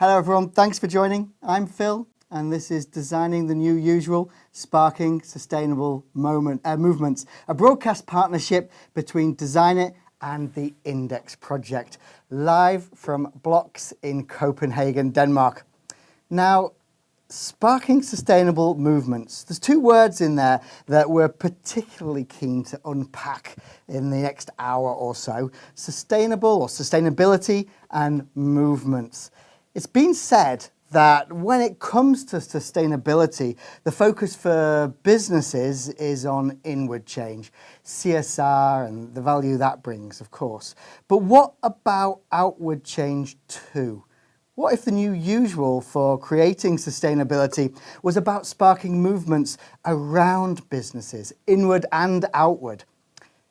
Hello everyone, thanks for joining. I'm Phil and this is Designing the New Usual, Sparking Sustainable Movements, a broadcast partnership between Designit and the Index Project, live from Blocks in Copenhagen, Denmark. Now, sparking sustainable movements. There's two words in there that we're particularly keen to unpack in the next hour or so. Sustainable or sustainability and movements. It's been said that when it comes to sustainability, the focus for businesses is on inward change, CSR and the value that brings, of course. But what about outward change too? What if the new usual for creating sustainability was about sparking movements around businesses, inward and outward?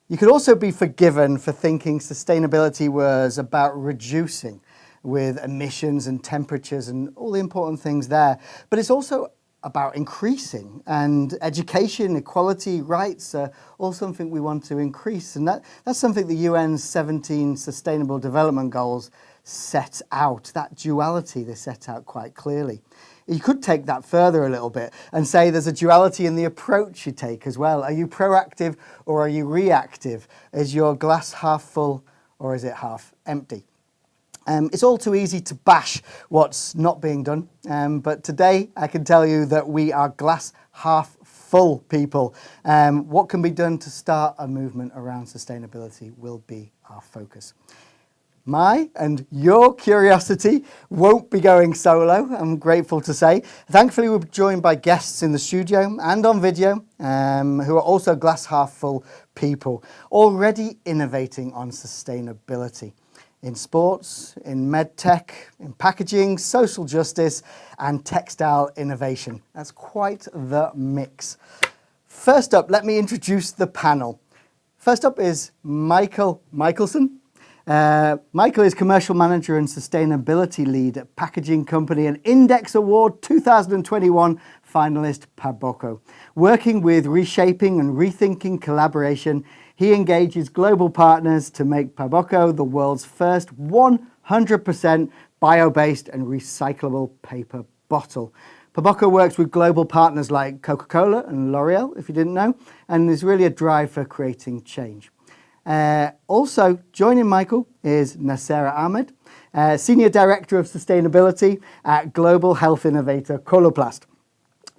You could also be forgiven for thinking sustainability was about reducing with emissions and temperatures and all the important things there. But it's also about increasing, and education, equality, rights are all something we want to increase. And that's something the UN's 17 Sustainable Development Goals set out, that duality they set out quite clearly. You could take that further a little bit and say there's a duality in the approach you take as well. Are you proactive or are you reactive? Is your glass half full or is it half empty? It's all too easy to bash what's not being done, but today I can tell you that we are glass half full people. What can be done to start a movement around sustainability will be our focus. My and your curiosity won't be going solo, I'm grateful to say. Thankfully, we're joined by guests in the studio and on video who are also glass half full people, already innovating on sustainability. In sports, in medtech, in packaging, social justice and textile innovation. That's quite the mix. First up, let me introduce the panel. First up is Michael Michelson. Michael is Commercial Manager and Sustainability Lead at packaging company and Index Award 2021 finalist Paboco. Working with reshaping and rethinking collaboration, he engages global partners to make Paboco the world's first 100% bio-based and recyclable paper bottle. Paboco works with global partners like Coca-Cola and L'Oreal, if you didn't know, and there's really a drive for creating change. Also joining Michael is Nasera Ahmed, Senior Director of Sustainability at global health innovator Coloplast.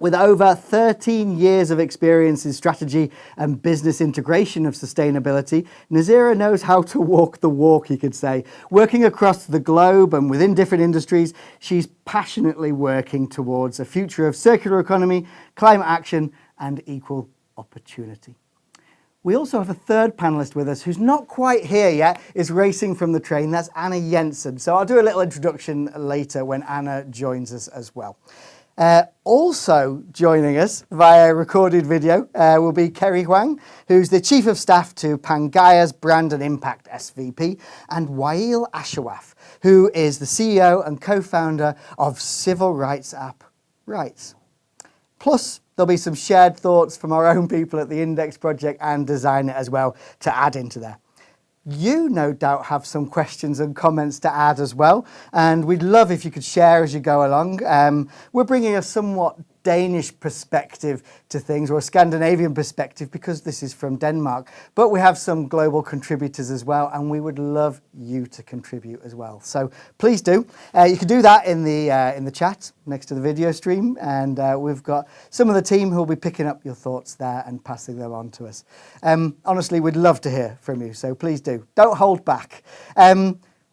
With over 13 years of experience in strategy and business integration of sustainability, Nasera knows how to walk the walk, you could say. Working across the globe and within different industries, she's passionately working towards a future of circular economy, climate action and equal opportunity. We also have a third panellist with us who's not quite here yet, is racing from the train. That's Anna Jensen. So I'll do a little introduction later when Anna joins us as well. Also joining us via recorded video will be Kerry Huang, who's the Chief of Staff to Pangaya's Brand and Impact SVP, and Wael Ashawaf, who is the CEO and co-founder of civil rights app Rights. Plus, there'll be some shared thoughts from our own people at the Index Project and Designit as well to add into there. You no doubt have some questions and comments to add as well, and we'd love if you could share as you go along. We're bringing a somewhat Danish perspective to things, or a Scandinavian perspective, because this is from Denmark, but we have some global contributors as well, and we would love you to contribute as well. So please do. You can do that in the chat next to the video stream, and we've got some of the team who will be picking up your thoughts there and passing them on to us. Honestly, we'd love to hear from you, so please do. Don't hold back.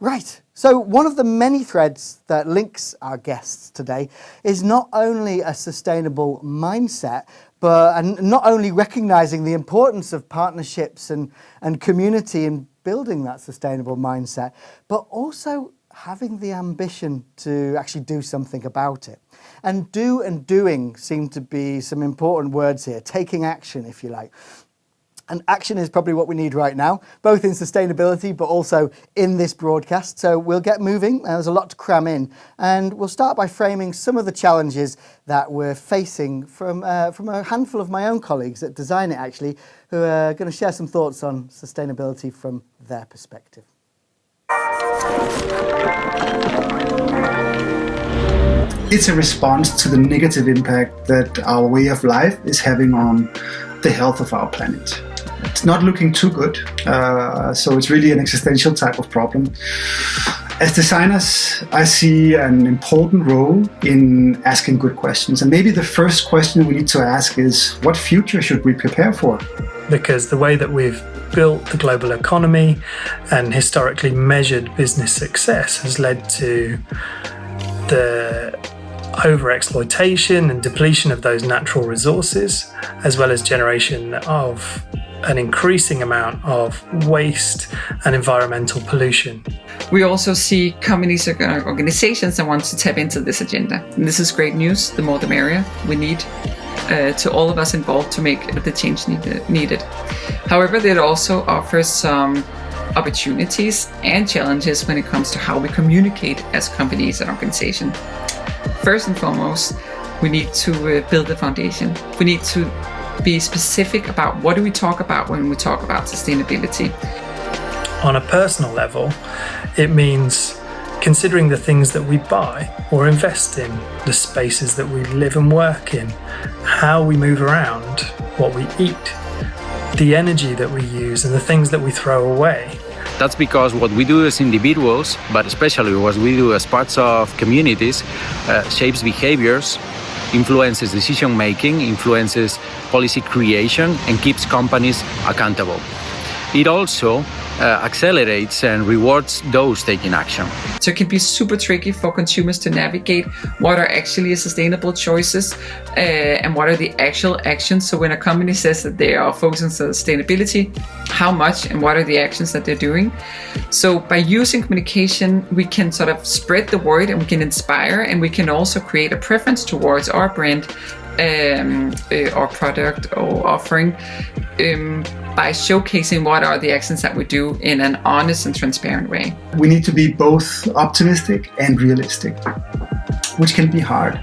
Right, so one of the many threads that links our guests today is not only a sustainable mindset, but not only recognising the importance of partnerships and community in building that sustainable mindset, but also having the ambition to actually do something about it. And do and doing seem to be some important words here, taking action, if you like. And action is probably what we need right now, both in sustainability, but also in this broadcast. So we'll get moving. There's a lot to cram in. And we'll start by framing some of the challenges that we're facing from a handful of my own colleagues at Designit, actually, who are going to share some thoughts on sustainability from their perspective. It's a response to the negative impact that our way of life is having on the health of our planet. It's not looking too good, so it's really an existential type of problem. As designers, I see an important role in asking good questions. And maybe the first question we need to ask is, what future should we prepare for? Because the way that we've built the global economy and historically measured business success has led to the over-exploitation and depletion of those natural resources, as well as generation of an increasing amount of waste and environmental pollution. We also see companies and organizations that want to tap into this agenda. And this is great news. The more the merrier. We need to all of us involved to make the change needed. However, it also offers some opportunities and challenges when it comes to how we communicate as companies and organizations. First and foremost, we need to build the foundation. We need to be specific about what do we talk about when we talk about sustainability. On a personal level, it means considering the things that we buy or invest in, the spaces that we live and work in, how we move around, what we eat, the energy that we use and the things that we throw away. That's because what we do as individuals, but especially what we do as parts of communities, shapes behaviors, influences decision-making, influences policy creation, and keeps companies accountable. It also accelerates and rewards those taking action. So it can be super tricky for consumers to navigate what are actually sustainable choices and what are the actual actions. So when a company says that they are focusing on sustainability, how much and what are the actions that they're doing? So by using communication, we can sort of spread the word and we can inspire, and we can also create a preference towards our brand or product or offering by showcasing what are the actions that we do in an honest and transparent way. We need to be both optimistic and realistic, which can be hard.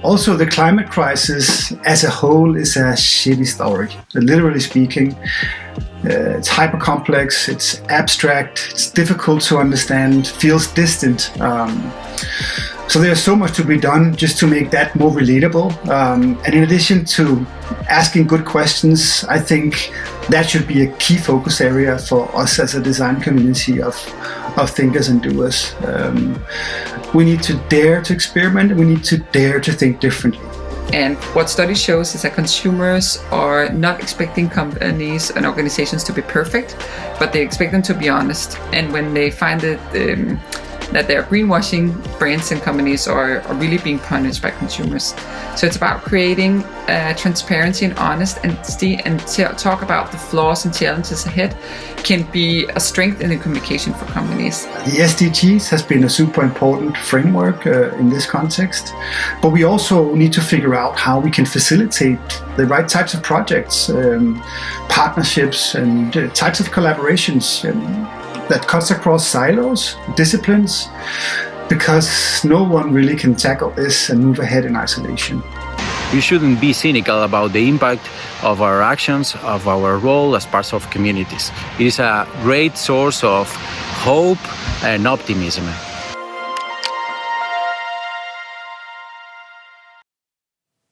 Also, the climate crisis as a whole is a shitty story, literally speaking. It's hyper complex, it's abstract, it's difficult to understand, feels distant. So there's so much to be done just to make that more relatable. And in addition to asking good questions, I think that should be a key focus area for us as a design community of thinkers and doers. We need to dare to experiment, and we need to dare to think differently. And what study shows is that consumers are not expecting companies and organizations to be perfect, but they expect them to be honest. And when they find that they're greenwashing, brands and companies are really being punished by consumers. So it's about creating transparency and honesty, and talk about the flaws and challenges ahead can be a strength in the communication for companies. The SDGs has been a super important framework in this context, but we also need to figure out how we can facilitate the right types of projects, partnerships and types of collaborations that cuts across silos, disciplines, because no one really can tackle this and move ahead in isolation. We shouldn't be cynical about the impact of our actions, of our role as parts of communities. It is a great source of hope and optimism.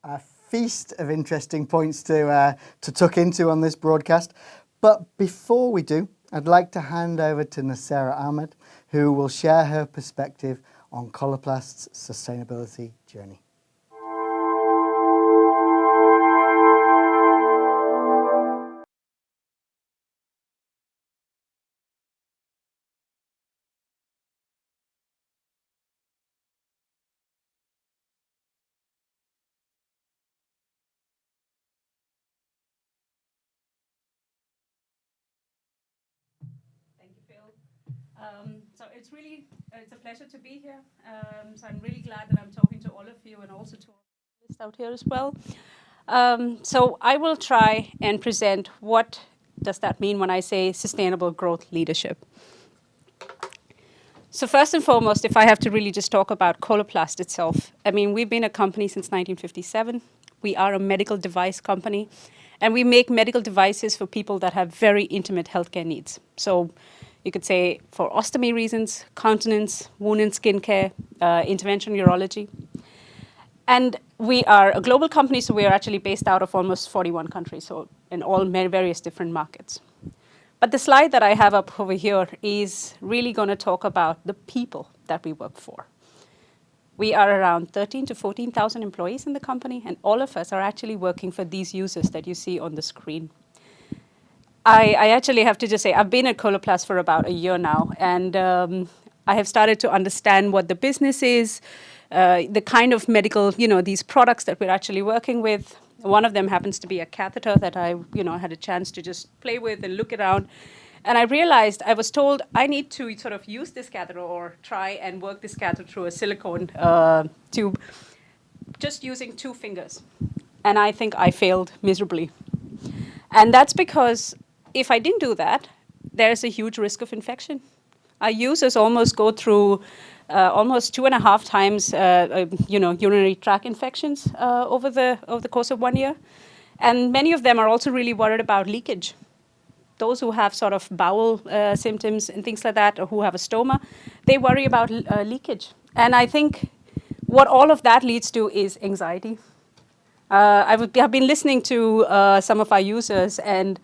A feast of interesting points to tuck into on this broadcast. But before we do, I'd like to hand over to Nasera Ahmed, who will share her perspective on Coloplast's sustainability journey. So it's a pleasure to be here. So I'm really glad that I'm talking to all of you and also to all the lists out here as well. So I will try and present what does that mean when I say sustainable growth leadership. So first and foremost, if I have to really just talk about Coloplast itself, I mean, we've been a company since 1957. We are a medical device company, and we make medical devices for people that have very intimate healthcare needs. So you could say, for ostomy reasons, continence, wound and skin care, intervention urology. And we are a global company, so we are actually based out of almost 41 countries, so in all various different markets. But the slide that I have up over here is really going to talk about the people that we work for. We are around 13 to 14,000 employees in the company, and all of us are actually working for these users that you see on the screen. I actually have to just say, I've been at Coloplast for about a year now, and I have started to understand what the business is, the kind of medical, these products that we're actually working with. One of them happens to be a catheter that I, had a chance to just play with and look around. And I realized, I was told I need to sort of use this catheter or try and work this catheter through a silicone tube just using 2 fingers. And I think I failed miserably. And that's because if I didn't do that, there's a huge risk of infection. Our users almost go through almost 2.5 times, urinary tract infections over the course of 1 year. And many of them are also really worried about leakage. Those who have sort of bowel symptoms and things like that, or who have a stoma, they worry about leakage. And I think what all of that leads to is anxiety. I've been listening to some of our users, and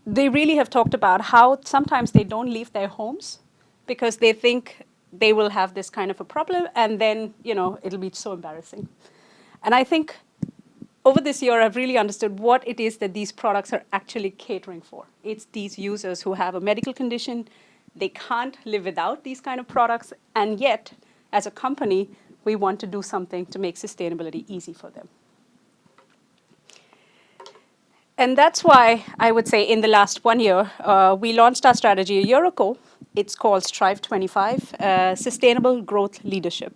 they really have talked about how sometimes they don't leave their homes because they think they will have this kind of a problem, and then, it'll be so embarrassing. And I think over this year, I've really understood what it is that these products are actually catering for. It's these users who have a medical condition. They can't live without these kind of products. And yet, as a company, we want to do something to make sustainability easy for them. And that's why I would say in the last 1 year, we launched our strategy a year ago. It's called Strive 25, Sustainable Growth Leadership.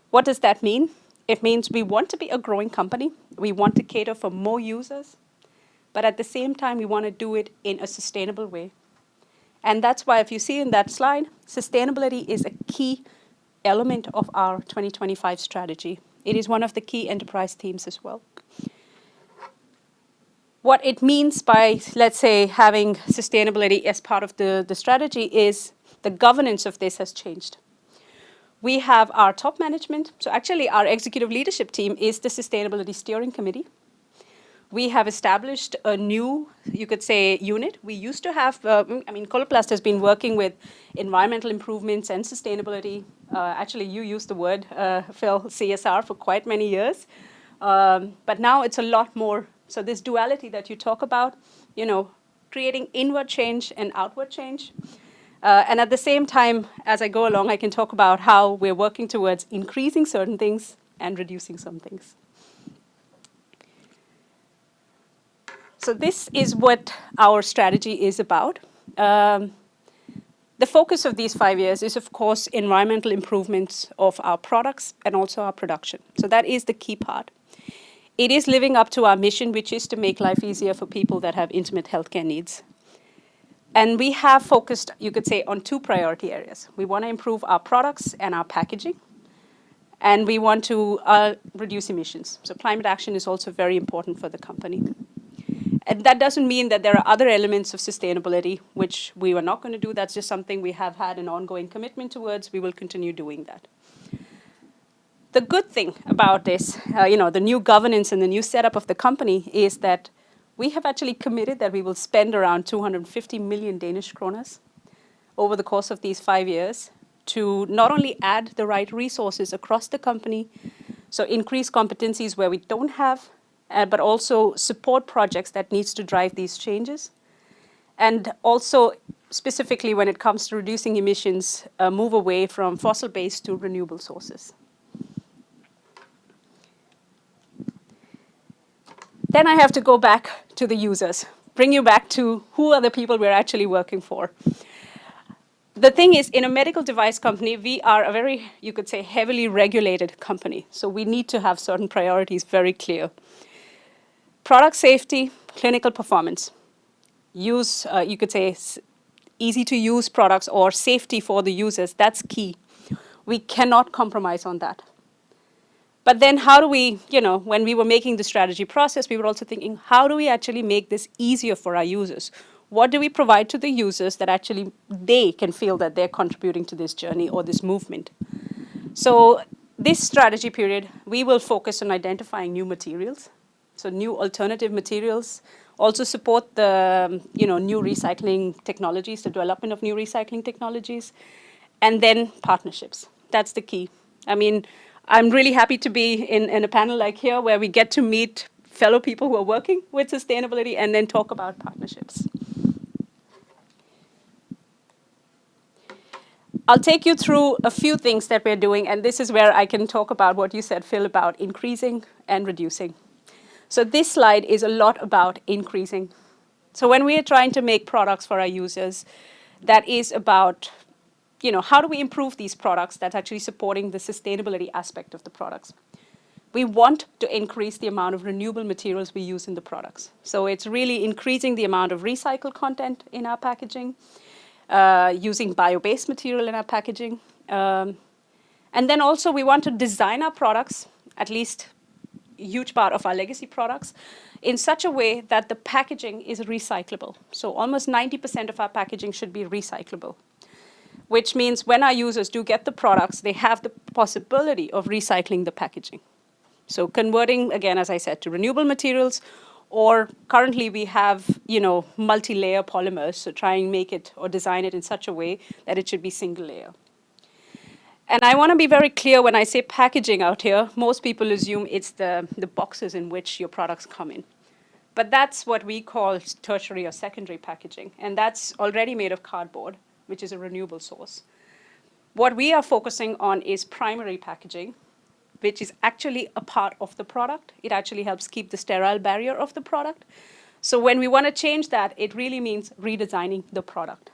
What does that mean? It means we want to be a growing company. We want to cater for more users. But at the same time, we want to do it in a sustainable way. And that's why, if you see in that slide, sustainability is a key element of our 2025 strategy. It is one of the key enterprise themes as well. What it means by, let's say, having sustainability as part of the strategy is the governance of this has changed. We have our top management. So actually, our executive leadership team is the Sustainability Steering Committee. We have established a new, you could say, unit. We used to have, Coloplast has been working with environmental improvements and sustainability. Actually, you used the word, Phil, CSR, for quite many years. But now it's a lot more. So this duality that you talk about, creating inward change and outward change. And at the same time, as I go along, I can talk about how we're working towards increasing certain things and reducing some things. So this is what our strategy is about. The focus of these 5 years is, of course, environmental improvements of our products and also our production. So that is the key part. It is living up to our mission, which is to make life easier for people that have intimate healthcare needs. And we have focused, you could say, on 2 priority areas. We want to improve our products and our packaging, and we want to reduce emissions. So climate action is also very important for the company. And that doesn't mean that there are other elements of sustainability which we were not going to do. That's just something we have had an ongoing commitment towards. We will continue doing that. The good thing about this, the new governance and the new setup of the company is that we have actually committed that we will spend around 250 million Danish kroner over the course of these 5 years to not only add the right resources across the company, so increase competencies where we don't have, but also support projects that needs to drive these changes. And also, specifically when it comes to reducing emissions, move away from fossil-based to renewable sources. Then I have to go back to the users, bring you back to who are the people we're actually working for. The thing is, in a medical device company, we are a very, you could say, heavily regulated company. So we need to have certain priorities very clear. Product safety, clinical performance. Use, you could say, easy to use products or safety for the users, that's key. We cannot compromise on that. But then how do we, when we were making the strategy process, we were also thinking, how do we actually make this easier for our users? what do we provide to the users that actually they can feel that they're contributing to this journey or this movement. So this strategy period, we will focus on identifying new materials, so new alternative materials, also support the new recycling technologies, the development of new recycling technologies, and then partnerships. That's the key. I mean, I'm really happy to be in a panel like here where we get to meet fellow people who are working with sustainability and then talk about partnerships. I'll take you through a few things that we're doing, and this is where I can talk about what you said, Phil, about increasing and reducing. So this slide is a lot about increasing. So when we are trying to make products for our users, that is about, how do we improve these products that's actually supporting the sustainability aspect of the products. We want to increase the amount of renewable materials we use in the products. So it's really increasing the amount of recycled content in our packaging, using bio-based material in our packaging. And then also we want to design our products, at least a huge part of our legacy products, in such a way that the packaging is recyclable. So almost 90% of our packaging should be recyclable, which means when our users do get the products, they have the possibility of recycling the packaging. So converting, again, as I said, to renewable materials, or currently we have, multi-layer polymers, so try and make it or design it in such a way that it should be single layer. And I want to be very clear when I say packaging out here, most people assume it's the boxes in which your products come in. But that's what we call tertiary or secondary packaging, and that's already made of cardboard, which is a renewable source. What we are focusing on is primary packaging, which is actually a part of the product. It actually helps keep the sterile barrier of the product. So when we want to change that, it really means redesigning the product.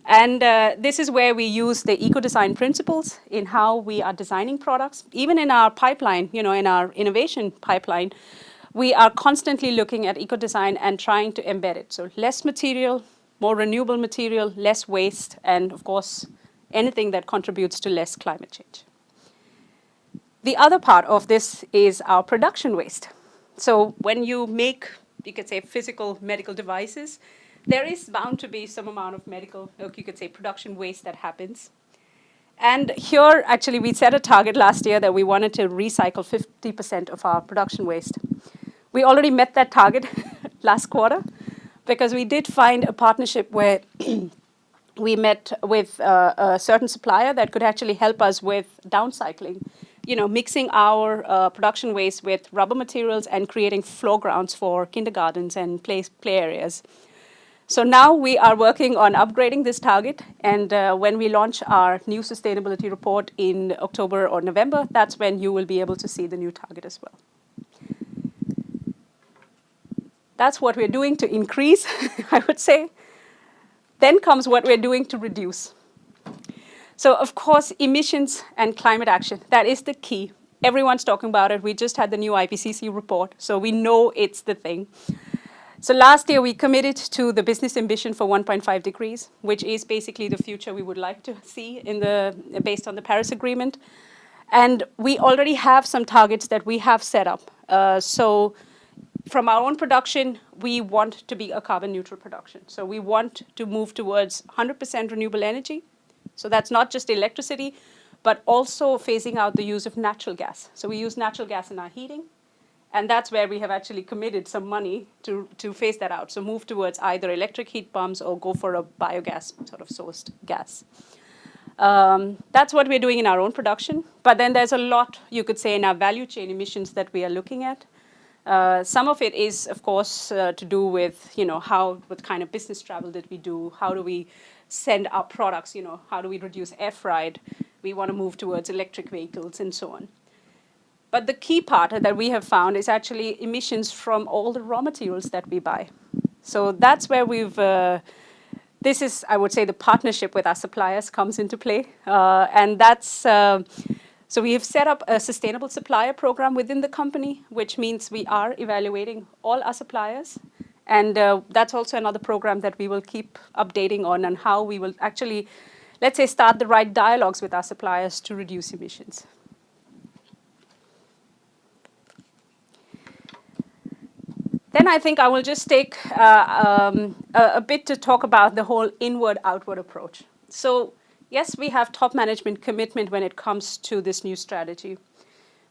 And this is where we use the eco-design principles in how we are designing products. Even in our pipeline, in our innovation pipeline, we are constantly looking at eco-design and trying to embed it. So less material, more renewable material, less waste, and of course, anything that contributes to less climate change. The other part of this is our production waste. So when you make, you could say, physical medical devices, there is bound to be some amount of medical, or you could say, production waste that happens. And here, actually, we set a target last year that we wanted to recycle 50% of our production waste. We already met that target last quarter, because we did find a partnership where we met with a certain supplier that could actually help us with downcycling, mixing our production waste with rubber materials and creating floor grounds for kindergartens and play areas. So now we are working on upgrading this target, and when we launch our new sustainability report in October or November, that's when you will be able to see the new target as well. That's what we're doing to increase, I would say. Then comes what we're doing to reduce. So of course, emissions and climate action, that is the key. Everyone's talking about it. We just had the new IPCC report, so we know it's the thing. So last year, we committed to the business ambition for 1.5 degrees, which is basically the future we would like to see based on the Paris Agreement. And we already have some targets that we have set up. So from our own production, we want to be a carbon neutral production. So we want to move towards 100% renewable energy. So that's not just electricity, but also phasing out the use of natural gas. So we use natural gas in our heating. And that's where we have actually committed some money to phase that out. So move towards either electric heat pumps or go for a biogas sort of sourced gas. That's what we're doing in our own production. But then there's a lot, you could say, in our value chain emissions that we are looking at. Some of it is, of course, to do with, what kind of business travel did we do? How do we send our products? How do we reduce air freight? We want to move towards electric vehicles and so on. But the key part that we have found is actually emissions from all the raw materials that we buy. So that's where this is, I would say, the partnership with our suppliers comes into play. And that's, so we have set up a sustainable supplier program within the company, which means we are evaluating all our suppliers. And that's also another program that we will keep updating on how we will actually, let's say, start the right dialogues with our suppliers to reduce emissions. Then I think I will just take a bit to talk about the whole inward-outward approach. So yes, we have top management commitment when it comes to this new strategy.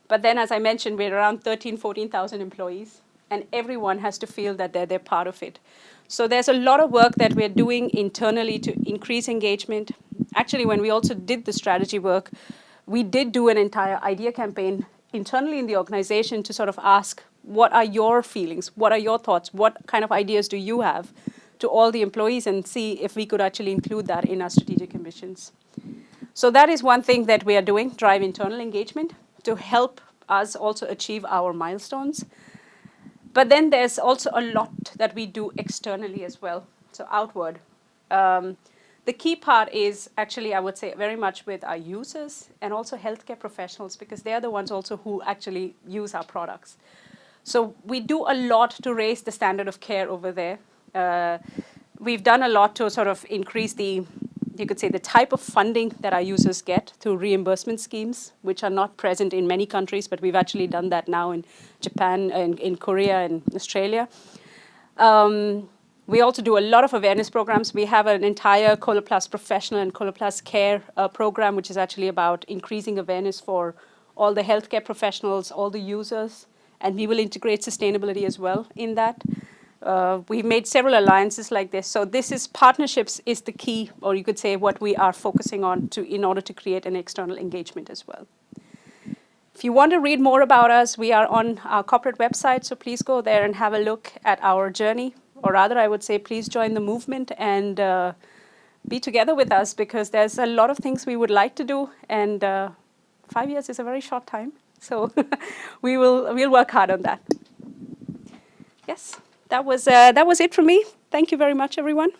But then, as I mentioned, we're around 14,000 employees, and everyone has to feel that they're part of it. So there's a lot of work that we're doing internally to increase engagement. Actually, when we also did the strategy work, we did do an entire idea campaign internally in the organization to sort of ask, what are your feelings? What are your thoughts? What kind of ideas do you have to all the employees, and see if we could actually include that in our strategic ambitions. So that is one thing that we are doing, drive internal engagement to help us also achieve our milestones. But then there's also a lot that we do externally as well, so outward. The key part is actually, I would say, very much with our users and also healthcare professionals, because they're the ones also who actually use our products. So we do a lot to raise the standard of care over there. We've done a lot to sort of increase you could say, the type of funding that our users get through reimbursement schemes, which are not present in many countries, but we've actually done that now in Japan, and in Korea and Australia. We also do a lot of awareness programs. We have an entire Coloplast Professional and Coloplast Care program, which is actually about increasing awareness for all the healthcare professionals, all the users, and we will integrate sustainability as well in that. We've made several alliances like this. So this is partnerships is the key, or you could say what we are focusing on in order to create an external engagement as well. If you want to read more about us, we are on our corporate website, so please go there and have a look at our journey. Or rather, I would say, please join the movement and be together with us, because there's a lot of things we would like to do, and 5 years is a very short time. So we'll work hard on that. Yes, that was it from me. Thank you very much, everyone.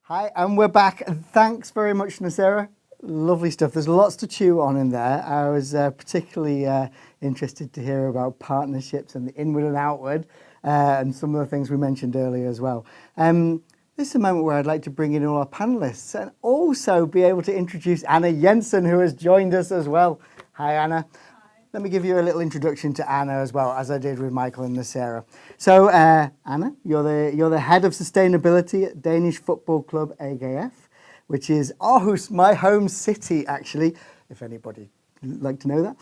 Hi, and we're back. Thanks very much, Nasera. Lovely stuff. There's lots to chew on in there. I was particularly interested to hear about partnerships and the inward and outward, and some of the things we mentioned earlier as well. This is a moment where I'd like to bring in all our panellists and also be able to introduce Anna Jensen, who has joined us as well. Hi, Anna. Let me give you a little introduction to Anna as well, as I did with Michael and Nasera. So, Anna, you're the head of sustainability at Danish football club AGF, which is Aarhus, my home city, actually, if anybody would like to know that.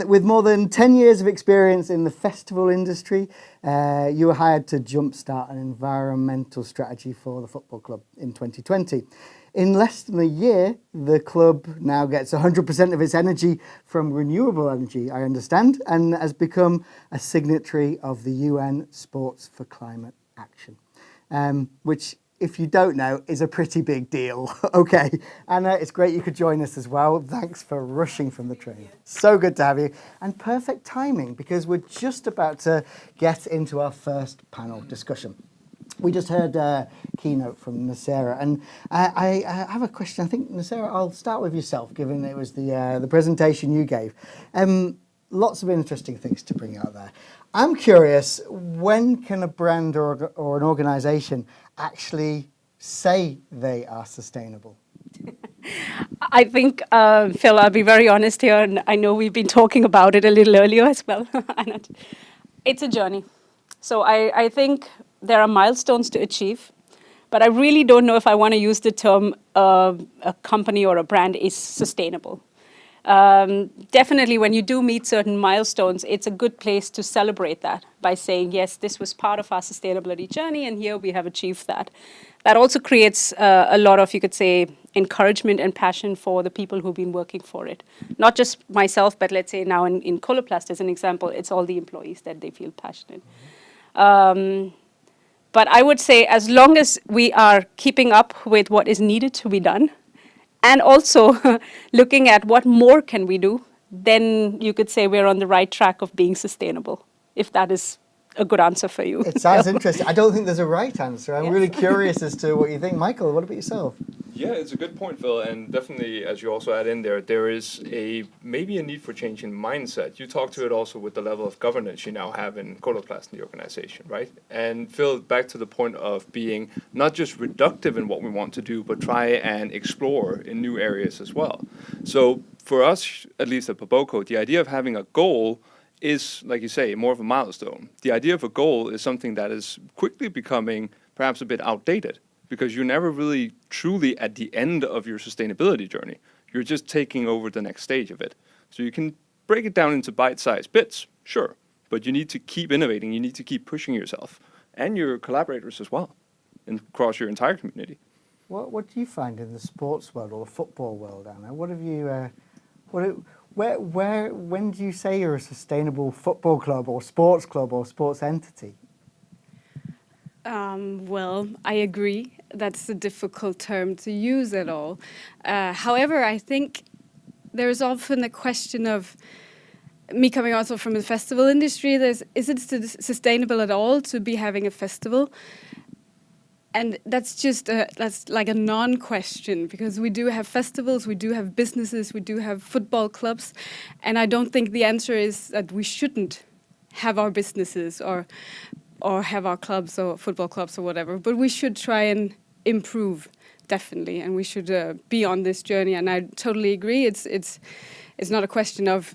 With more than 10 years of experience in the festival industry, you were hired to jumpstart an environmental strategy for the football club in 2020. In less than a year, the club now gets 100% of its energy from renewable energy, I understand, and has become a signatory of the UN Sports for Climate Action, which, if you don't know, is a pretty big deal. Okay, Anna, it's great you could join us as well. Thanks for rushing from the train. So good to have you. And perfect timing, because we're just about to get into our first panel discussion. We just heard a keynote from Nasera, and I have a question. I think, Nasera, I'll start with yourself, given it was the presentation you gave. Lots of interesting things to bring out there. I'm curious, when can a brand or an organisation actually say they are sustainable? I think, Phil, I'll be very honest here, and I know we've been talking about it a little earlier as well. It's a journey. So I think there are milestones to achieve, but I really don't know if I want to use the term a company or a brand is sustainable. Definitely, when you do meet certain milestones, it's a good place to celebrate that by saying, yes, this was part of our sustainability journey, and here we have achieved that. That also creates a lot of, you could say, encouragement and passion for the people who've been working for it. Not just myself, but let's say now in Coloplast, as an example, it's all the employees that they feel passionate. But I would say as long as we are keeping up with what is needed to be done, and also looking at what more can we do, then you could say we're on the right track of being sustainable, if that is a good answer for you. It sounds interesting. I don't think there's a right answer. I'm Yes. really curious as to what you think. Michael, what about yourself? Yeah, it's a good point, Phil, and definitely, as you also add in there, there is maybe a need for change in mindset. You talk to it also with the level of governance you now have in class in the organization, right? And Phil, back to the point of being not just reductive in what we want to do, but try and explore in new areas as well. So for us, at least at Paboco, the idea of having a goal is, like you say, more of a milestone. The idea of a goal is something that is quickly becoming perhaps a bit outdated, because you're never really truly at the end of your sustainability journey. You're just taking over the next stage of it. So you can break it down into bite-sized bits, sure, but you need to keep innovating, you need to keep pushing yourself, and your collaborators as well, and across your entire community. What do you find in the sports world or the football world, Anna? What have you, when do you say you're a sustainable football club or sports entity? Well, I agree. That's a difficult term to use at all. However, I think there is often a question of, me coming also from the festival industry, is it sustainable at all to be having a festival? And that's just that's like a non-question, because we do have festivals, we do have businesses, we do have football clubs, and I don't think the answer is that we shouldn't have our businesses or have our clubs or football clubs or whatever, but we should try and improve, definitely, and we should be on this journey. And I totally agree. It's not a question of,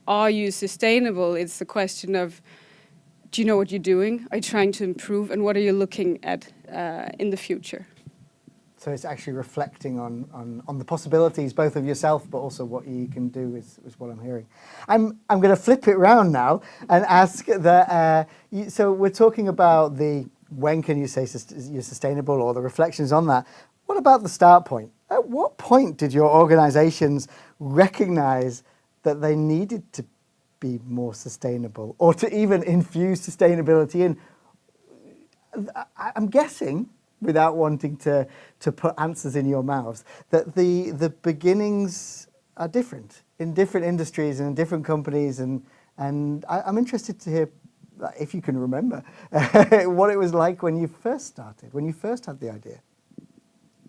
are you sustainable? It's a question of, do you know what you're doing? Are you trying to improve? And what are you looking at in the future? So it's actually reflecting on the possibilities, both of yourself, but also what you can do is what I'm hearing. I'm going to flip it round now and ask that, so we're talking about the when can you say you're sustainable, or the reflections on that. What about the start point? At what point did your organizations recognize that they needed to be more sustainable, or to even infuse sustainability in? I'm guessing, without wanting to put answers in your mouths, that the beginnings are different in different industries and in different companies, and I'm interested to hear, if you can remember, what it was like when you first started, when you first had the idea.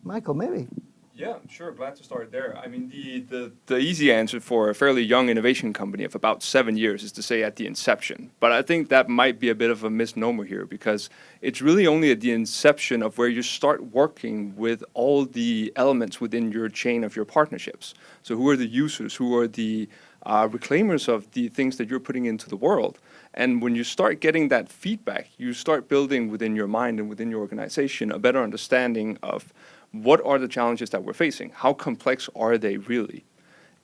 Michael, maybe. Yeah, sure. Glad to start there. I mean, the easy answer for a fairly young innovation company of about 7 years is to say at the inception. But I think that might be a bit of a misnomer here, because it's really only at the inception of where you start working with all the elements within your chain of your partnerships. So who are the users? Who are the reclaimers of the things that you're putting into the world? And when you start getting that feedback, you start building within your mind and within your organization a better understanding of what are the challenges that we're facing? How complex are they really?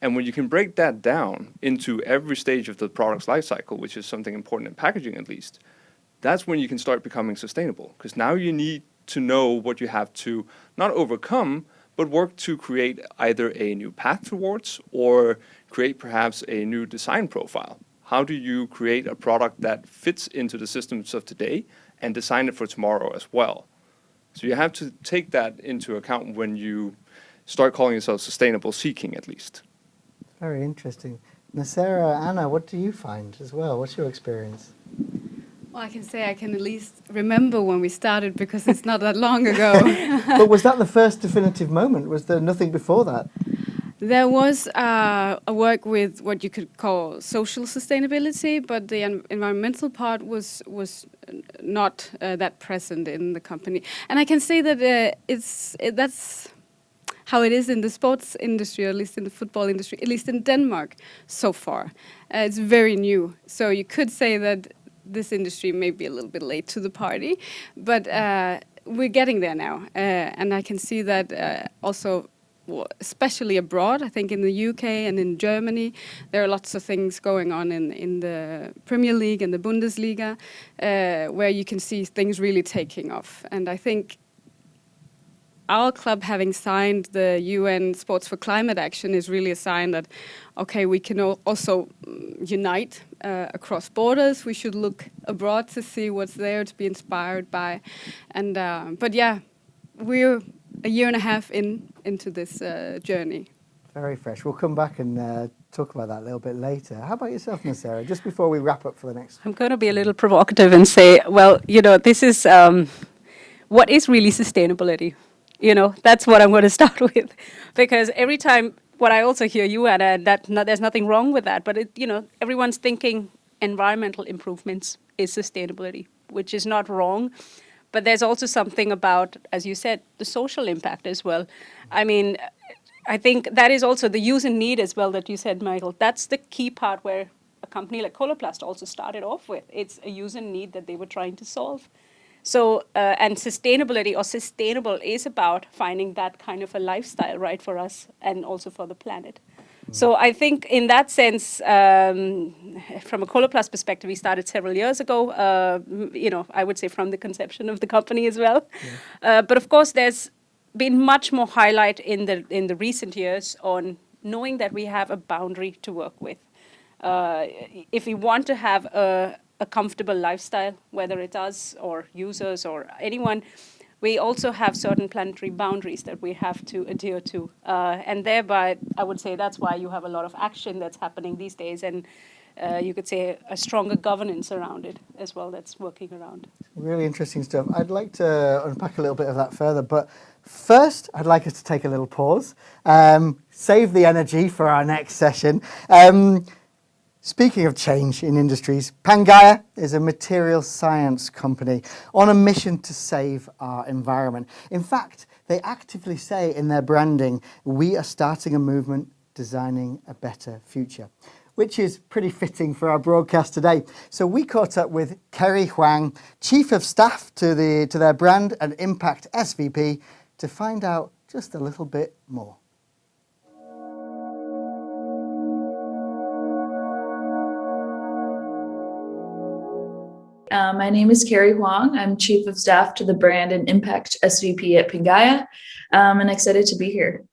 And when you can break that down into every stage of the product's life cycle, which is something important in packaging at least, that's when you can start becoming sustainable. Because now you need to know what you have to not overcome, but work to create either a new path towards or create perhaps a new design profile. How do you create a product that fits into the systems of today and design it for tomorrow as well? So you have to take that into account when you start calling yourself sustainable seeking, at least. Very interesting. Nasera, Anna, what do you find as well? What's your experience? Well, I can say I can at least remember when we started, because it's not that long ago. But was that the first definitive moment? Was there nothing before that? There was a work with what you could call social sustainability, but the environmental part was not that present in the company. And I can say that that's how it is in the sports industry, or at least in the football industry, at least in Denmark so far. It's very new. So you could say that this industry may be a little bit late to the party, but we're getting there now. And I can see that also, especially abroad. I think in the UK and in Germany, there are lots of things going on in the Premier League and the Bundesliga, where you can see things really taking off. And I think our club, having signed the UN Sports for Climate Action, is really a sign that, okay, we can also unite across borders. We should look abroad to see what's there to be inspired by. And but yeah, we're a year and a half into this journey. Very fresh. We'll come back and talk about that a little bit later. How about yourself, Sarah? Just before we wrap up for the next. I'm going to be a little provocative and say, well, this is what is really sustainability. That's what I'm going to start with, because every time what I also hear you at, there's nothing wrong with that, but everyone's thinking environmental improvements is sustainability, which is not wrong. But there's also something about, as you said, the social impact as well. I mean, I think that is also the use and need as well that you said, Michael. That's the key part where a company like Coloplast also started off with. It's a use and need that they were trying to solve. So, and sustainability or sustainable is about finding that kind of a lifestyle, right, for us and also for the planet. So I think in that sense, from a Coloplast perspective, we started several years ago, I would say from the conception of the company as well. Yeah. But of course, there's been much more highlight in the recent years on knowing that we have a boundary to work with. If we want to have a comfortable lifestyle, whether it's us or users or anyone, we also have certain planetary boundaries that we have to adhere to. And thereby, I would say that's why you have a lot of action that's happening these days, and you could say a stronger governance around it as well that's working around. Really interesting stuff. I'd like to unpack a little bit of that further, but first I'd like us to take a little pause, save the energy for our next session. Speaking of change in industries, Pangaea is a material science company on a mission to save our environment. In fact, they actively say in their branding, we are starting a movement designing a better future, which is pretty fitting for our broadcast today. So we caught up with Kerry Huang, Chief of Staff to their Brand and Impact SVP, to find out just a little bit more. My name is Kerry Huang. I'm Chief of Staff to the Brand and Impact SVP at Pangaea, and excited to be here.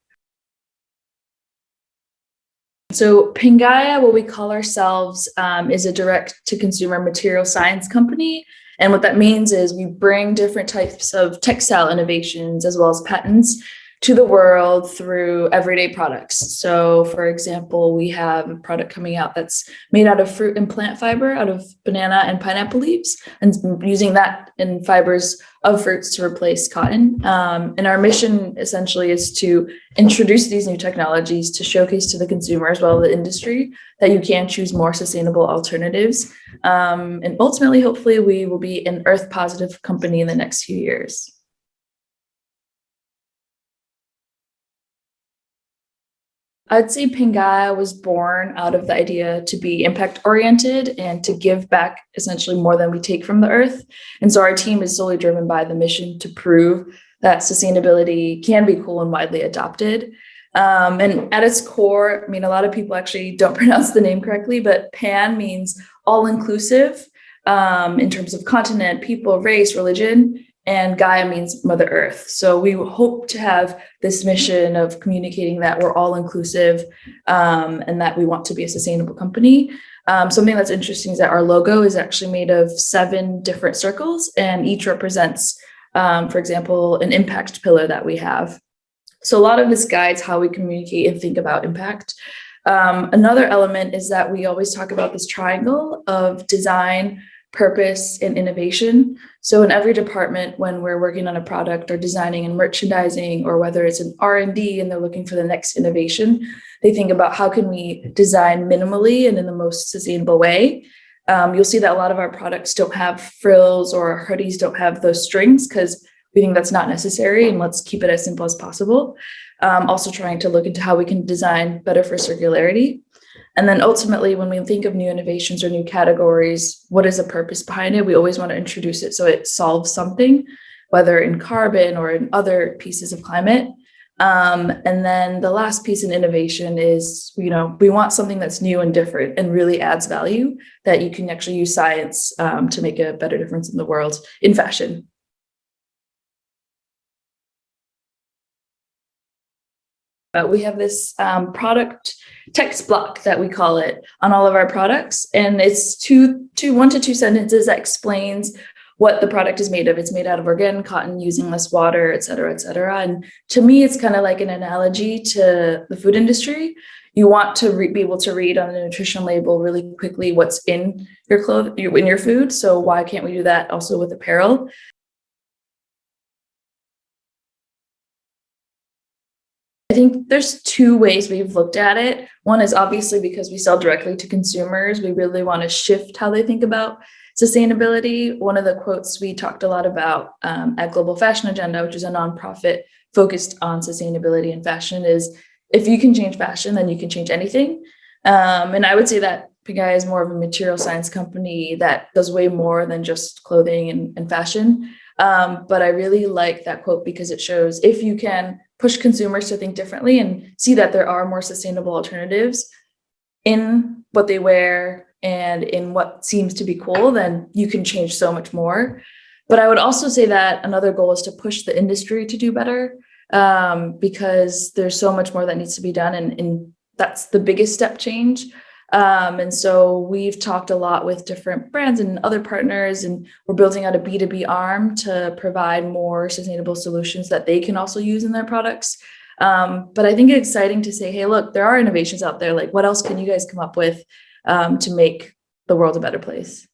So Pangaea, what we call ourselves, is a direct-to-consumer material science company. And what that means is we bring different types of textile innovations as well as patents to the world through everyday products. So for example, we have a product coming out that's made out of fruit and plant fiber, out of banana and pineapple leaves, and using that in fibers of fruits to replace cotton. And our mission essentially is to introduce these new technologies to showcase to the consumer as well as the industry that you can choose more sustainable alternatives. And ultimately, hopefully, we will be an earth positive company in the next few years. I'd say Pangaea was born out of the idea to be impact oriented and to give back essentially more than we take from the earth. And so our team is solely driven by the mission to prove that sustainability can be cool and widely adopted. And at its core, I mean, a lot of people actually don't pronounce the name correctly, but Pan means all inclusive in terms of continent, people, race, religion. And Gaia means Mother Earth. So we hope to have this mission of communicating that we're all inclusive and that we want to be a sustainable company. Something that's interesting is that our logo is actually made of 7 different circles, and each represents, for example, an impact pillar that we have. So a lot of this guides how we communicate and think about impact. Another element is that we always talk about this triangle of design, purpose, and innovation. So in every department, when we're working on a product or designing and merchandising, or whether it's an R&D and they're looking for the next innovation, they think about how can we design minimally and in the most sustainable way. You'll see that a lot of our products don't have frills, or our hoodies don't have those strings because we think that's not necessary, and let's keep it as simple as possible. Also trying to look into how we can design better for circularity. And then ultimately, when we think of new innovations or new categories, what is the purpose behind it? We always want to introduce it so it solves something, whether in carbon or in other pieces of climate. And then the last piece in innovation is, we want something that's new and different and really adds value, that you can actually use science to make a better difference in the world in fashion. We have this product text block that we call it on all of our products, and it's 1 to 2 sentences that explains what the product is made of. It's made out of organic cotton using less water, et cetera, et cetera. And to me, it's kind of like an analogy to the food industry. You want to be able to read on the nutrition label really quickly what's in your in your food. So why can't we do that also with apparel? I think there's 2 ways we've looked at it. One is obviously because we sell directly to consumers. We really want to shift how they think about sustainability. One of the quotes we talked a lot about at Global Fashion Agenda, which is a nonprofit focused on sustainability and fashion, is if you can change fashion, then you can change anything. And I would say that Pagaya is more of a material science company that does way more than just clothing and fashion. But I really like that quote because it shows if you can push consumers to think differently and see that there are more sustainable alternatives in what they wear and in what seems to be cool, then you can change so much more. But I would also say that another goal is to push the industry to do better, because there's so much more that needs to be done, and that's the biggest step change. And so we've talked a lot with different brands and other partners, and we're building out a B2B arm to provide more sustainable solutions that they can also use in their products. But I think it's exciting to say, hey, look, there are innovations out there. Like, what else can you guys come up with to make the world a better place?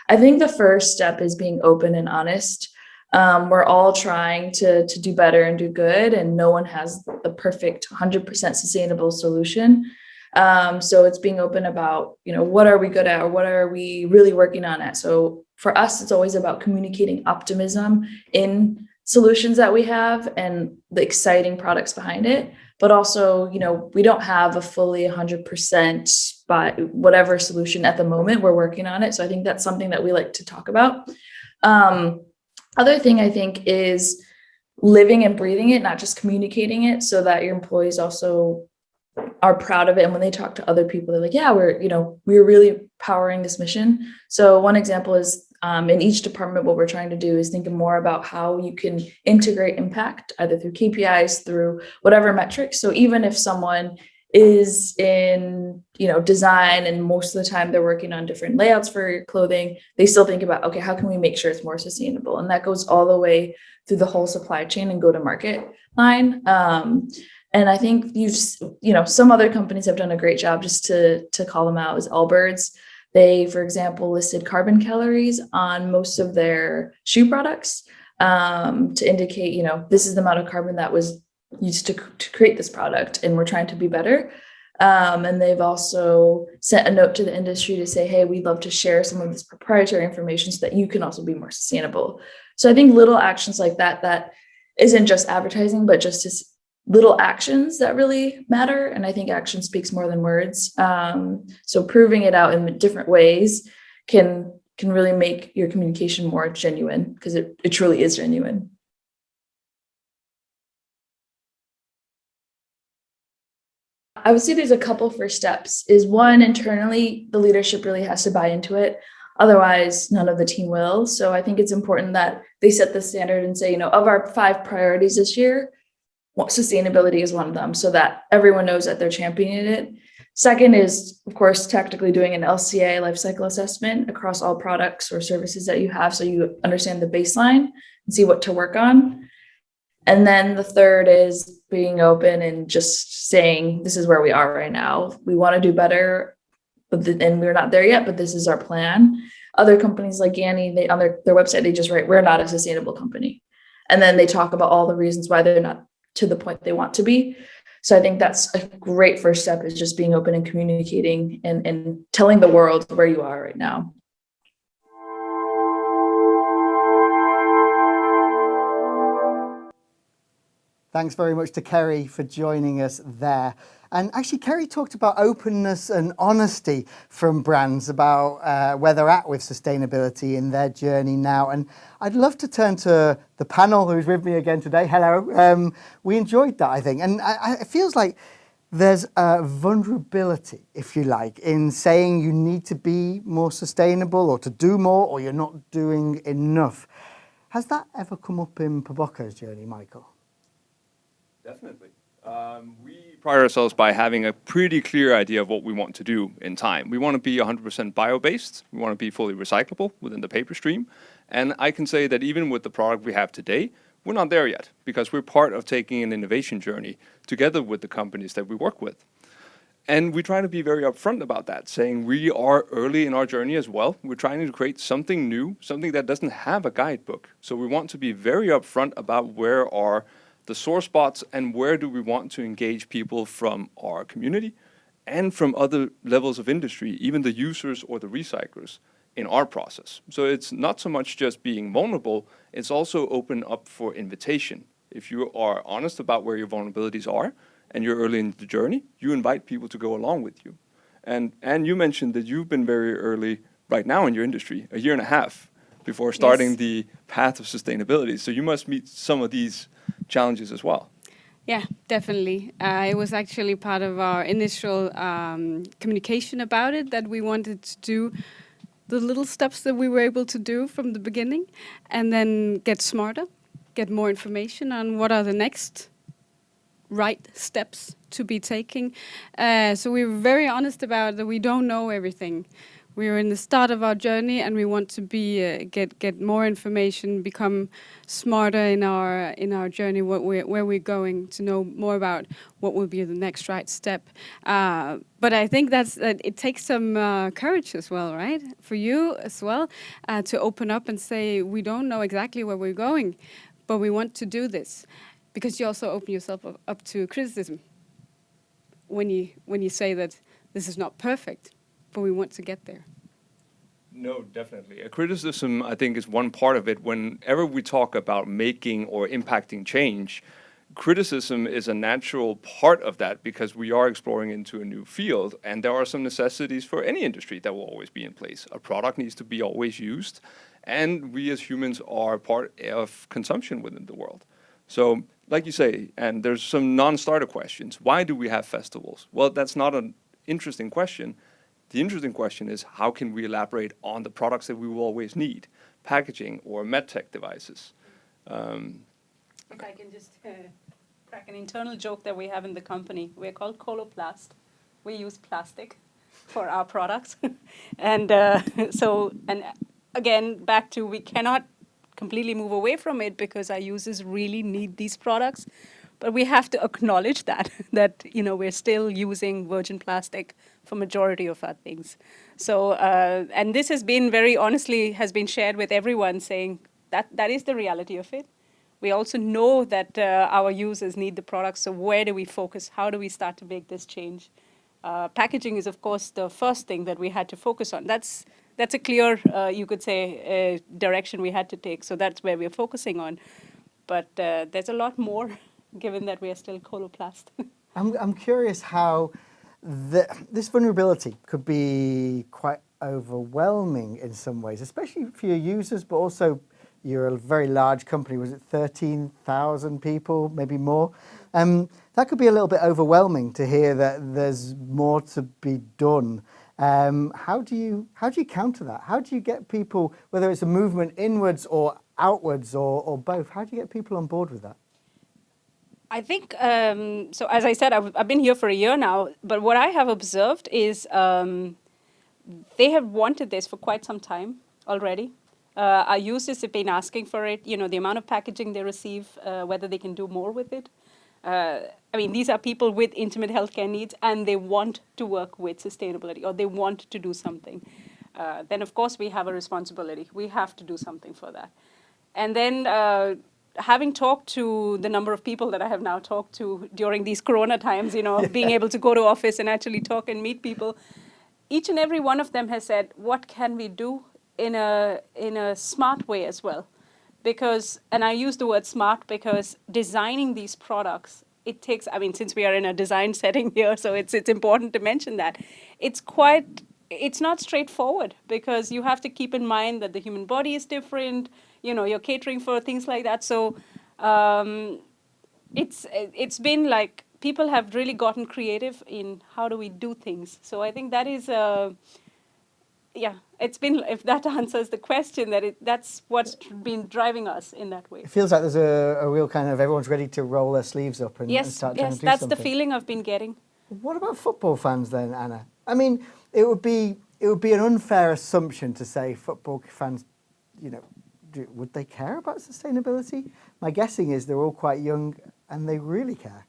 I think the first step is being open and honest. We're all trying to do better and do good, and no one has the perfect 100% sustainable solution. So it's being open about, what are we good at, or what are we really working on at? So for us, it's always about communicating optimism in solutions that we have and the exciting products behind it. But also, we don't have a fully 100% by whatever solution at the moment. We're working on it. So I think that's something that we like to talk about. Other thing I think is living and breathing it, not just communicating it, so that your employees also are proud of it. And when they talk to other people, they're like, yeah, we're really powering this mission. So one example is in each department, what we're trying to do is think more about how you can integrate impact, either through KPIs, through whatever metrics. So even if someone is in design, and most of the time they're working on different layouts for clothing, they still think about, okay, how can we make sure it's more sustainable? And that goes all the way through the whole supply chain and go to market line. And I think some other companies have done a great job. Just to call them out, is Allbirds. They, for example, listed carbon calories on most of their shoe products to indicate, this is the amount of carbon that was used to create this product, and we're trying to be better. And they've also sent a note to the industry to say, hey, we'd love to share some of this proprietary information so that you can also be more sustainable. So I think little actions like that isn't just advertising, but just as little actions that really matter. And I think action speaks more than words. So proving it out in different ways can really make your communication more genuine, because it truly is genuine. I would say there's a couple first steps. Is one, internally, the leadership really has to buy into it. Otherwise, none of the team will. So I think it's important that they set the standard and say, of our 5 priorities this year, sustainability is one of them, so that everyone knows that they're championing it. Second is, of course, tactically doing an LCA life cycle assessment across all products or services that you have, so you understand the baseline and see what to work on. And then the third is being open and just saying, this is where we are right now. We want to do better, and we're not there yet, but this is our plan. Other companies like Yanni, on their website, they just write, we're not a sustainable company. And then they talk about all the reasons why they're not to the point they want to be. So I think that's a great first step, is just being open and communicating and telling the world where you are right now. Thanks very much to Kerry for joining us there. And actually, Kerry talked about openness and honesty from brands about where they're at with sustainability in their journey now. And I'd love to turn to the panel who's with me again today. Hello. We enjoyed that, I think. And it feels like there's a vulnerability, if you like, in saying you need to be more sustainable or to do more, or you're not doing enough. Has that ever come up in Paboka's journey, Michael? Definitely. We pride ourselves by having a pretty clear idea of what we want to do in time. We want to be 100% bio-based. We want to be fully recyclable within the paper stream. And I can say that even with the product we have today, we're not there yet because we're part of taking an innovation journey together with the companies that we work with. And we try to be very upfront about that, saying we are early in our journey as well. We're trying to create something new, something that doesn't have a guidebook. So we want to be very upfront about where are the sore spots and where do we want to engage people from our community and from other levels of industry, even the users or the recyclers in our process. So it's not so much just being vulnerable, it's also open up for invitation. If you are honest about where your vulnerabilities are, and you're early in the journey, you invite people to go along with you. And you mentioned that you've been very early right now in your industry, a year and a half before starting the path of sustainability. So you must meet some of these challenges as well. Yeah, definitely. It was actually part of our initial communication about it that we wanted to do the little steps that we were able to do from the beginning and then get smarter, get more information on what are the next right steps to be taking. So we were very honest about that we don't know everything. We are in the start of our journey and we want to be get more information, become smarter in our journey, where we're going, to know more about what will be the next right step. But I think that it takes some courage as well, right? For you as well, to open up and say, we don't know exactly where we're going, but we want to do this. Because you also open yourself up to criticism when you say that this is not perfect, but we want to get there. No, definitely. A criticism, I think, is one part of it. Whenever we talk about making or impacting change, criticism is a natural part of that because we are exploring into a new field and there are some necessities for any industry that will always be in place. A product needs to be always used and we as humans are part of consumption within the world. So, like you say, and there's some non-starter questions. Why do we have festivals? Well, that's not an interesting question. The interesting question is how can we elaborate on the products that we will always need, packaging or medtech devices. If I can just crack an internal joke that we have in the company. We're called Coloplast. We use plastic for our products. And again, back to we cannot completely move away from it because our users really need these products. But we have to acknowledge that we're still using virgin plastic for majority of our things. So, and this has been very honestly, has been shared with everyone saying that is the reality of it. We also know that our users need the products, so where do we focus? How do we start to make this change? Packaging is, of course, the first thing that we had to focus on. That's a clear, you could say, direction we had to take, so that's where we're focusing on. But there's a lot more, given that we are still Coloplast. I'm curious how this vulnerability could be quite overwhelming in some ways, especially for your users, but also you're a very large company. Was it 13,000 people, maybe more? That could be a little bit overwhelming to hear that there's more to be done. How do you counter that? How do you get people, whether it's a movement inwards or outwards or both, how do you get people on board with that? I think, so as I said, I've been here for a year now, but what I have observed is they have wanted this for quite some time already. Our users have been asking for it, the amount of packaging they receive, whether they can do more with it. These are people with intimate healthcare needs and they want to work with sustainability or they want to do something. Then, of course, we have a responsibility. We have to do something for that. And then having talked to the number of people that I have now talked to during these Corona times, being able to go to office and actually talk and meet people, each and every one of them has said, what can we do in a smart way as well? Because, and I use the word smart because designing these products, it takes, since we are in a design setting here, so it's important to mention that. It's not straightforward because you have to keep in mind that the human body is different, you're catering for things like that. So it's been like, people have really gotten creative in how do we do things. So I think that is yeah, it's been, if that answers the question, that's what's been driving us in that way. It feels like there's a real kind of everyone's ready to roll their sleeves up and Yes, start trying yes, to do that's something. the feeling I've been getting. What about football fans then, Anna? I mean, it would be an unfair assumption to say football fans, would they care about sustainability? My guessing is they're all quite young and they really care.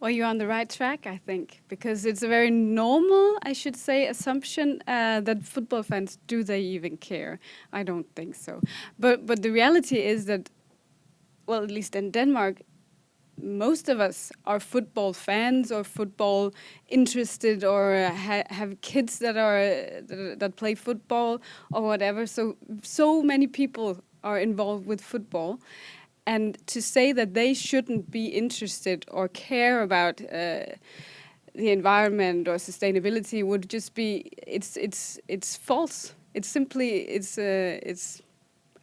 Well, you're on the right track, I think, because it's a very normal, I should say, assumption that football fans, do they even care? I don't think so. But the reality is that, well, at least in Denmark, most of us are football fans or football interested or have kids that play football or whatever. So many people are involved with football. And to say that they shouldn't be interested or care about the environment or sustainability would just be, it's false. It's simply,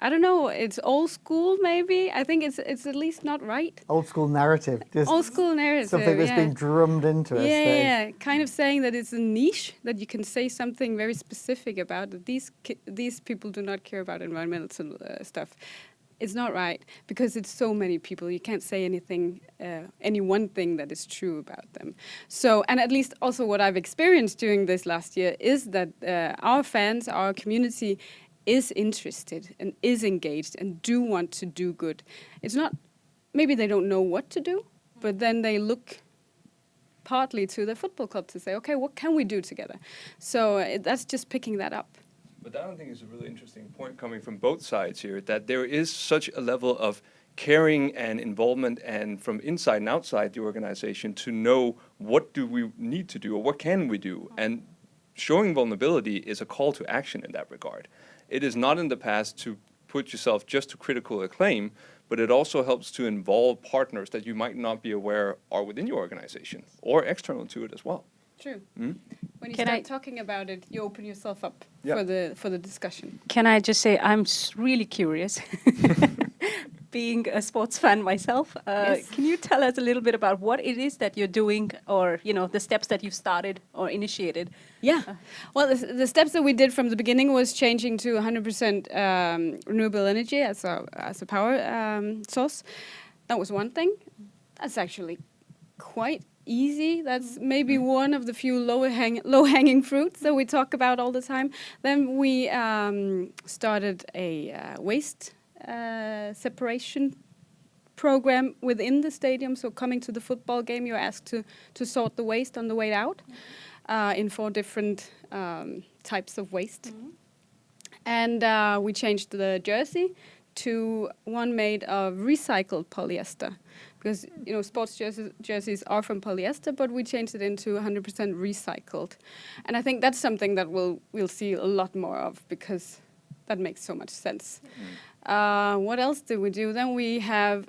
I don't know, it's old school maybe. I think it's at least not right. Old school narrative. Just old school narrative. Something that's been drummed into us. Yeah, kind of saying that it's a niche, that you can say something very specific about, that these people do not care about environmental stuff. It's not right, because it's so many people. You can't say anything, any one thing that is true about them. So, and at least also what I've experienced during this last year is that our fans, our community is interested and is engaged and do want to do good. It's not, maybe they don't know what to do, but then they look partly to the football club to say, okay, what can we do together? So that's just picking that up. But that, I think, is a really interesting point coming from both sides here, that there is such a level of caring and involvement and from inside and outside the organization to know what do we need to do or what can we do. And showing vulnerability is a call to action in that regard. It is not in the past to put yourself just to critical acclaim, but it also helps to involve partners that you might not be aware are within your organization or external to it as well. True. Mm? When you start talking about it, you open yourself up for the discussion. Can I just say I'm really curious, being a sports fan myself. Yes. Can you tell us a little bit about what it is that you're doing, or the steps that you've started or initiated? Yeah. Well, the steps that we did from the beginning was changing to 100% renewable energy as a power source. That was one thing. That's actually quite easy. That's maybe one of the few low-hanging fruits that we talk about all the time. Then we started a waste separation program within the stadium. So coming to the football game, you're asked to sort the waste on the way out in 4 different types of waste. And we changed the jersey to one made of recycled polyester. Because sports jerseys are from polyester, but we changed it into 100% recycled, and I think that's something that we'll see a lot more of, because that makes so much sense. What else did we do? Then we have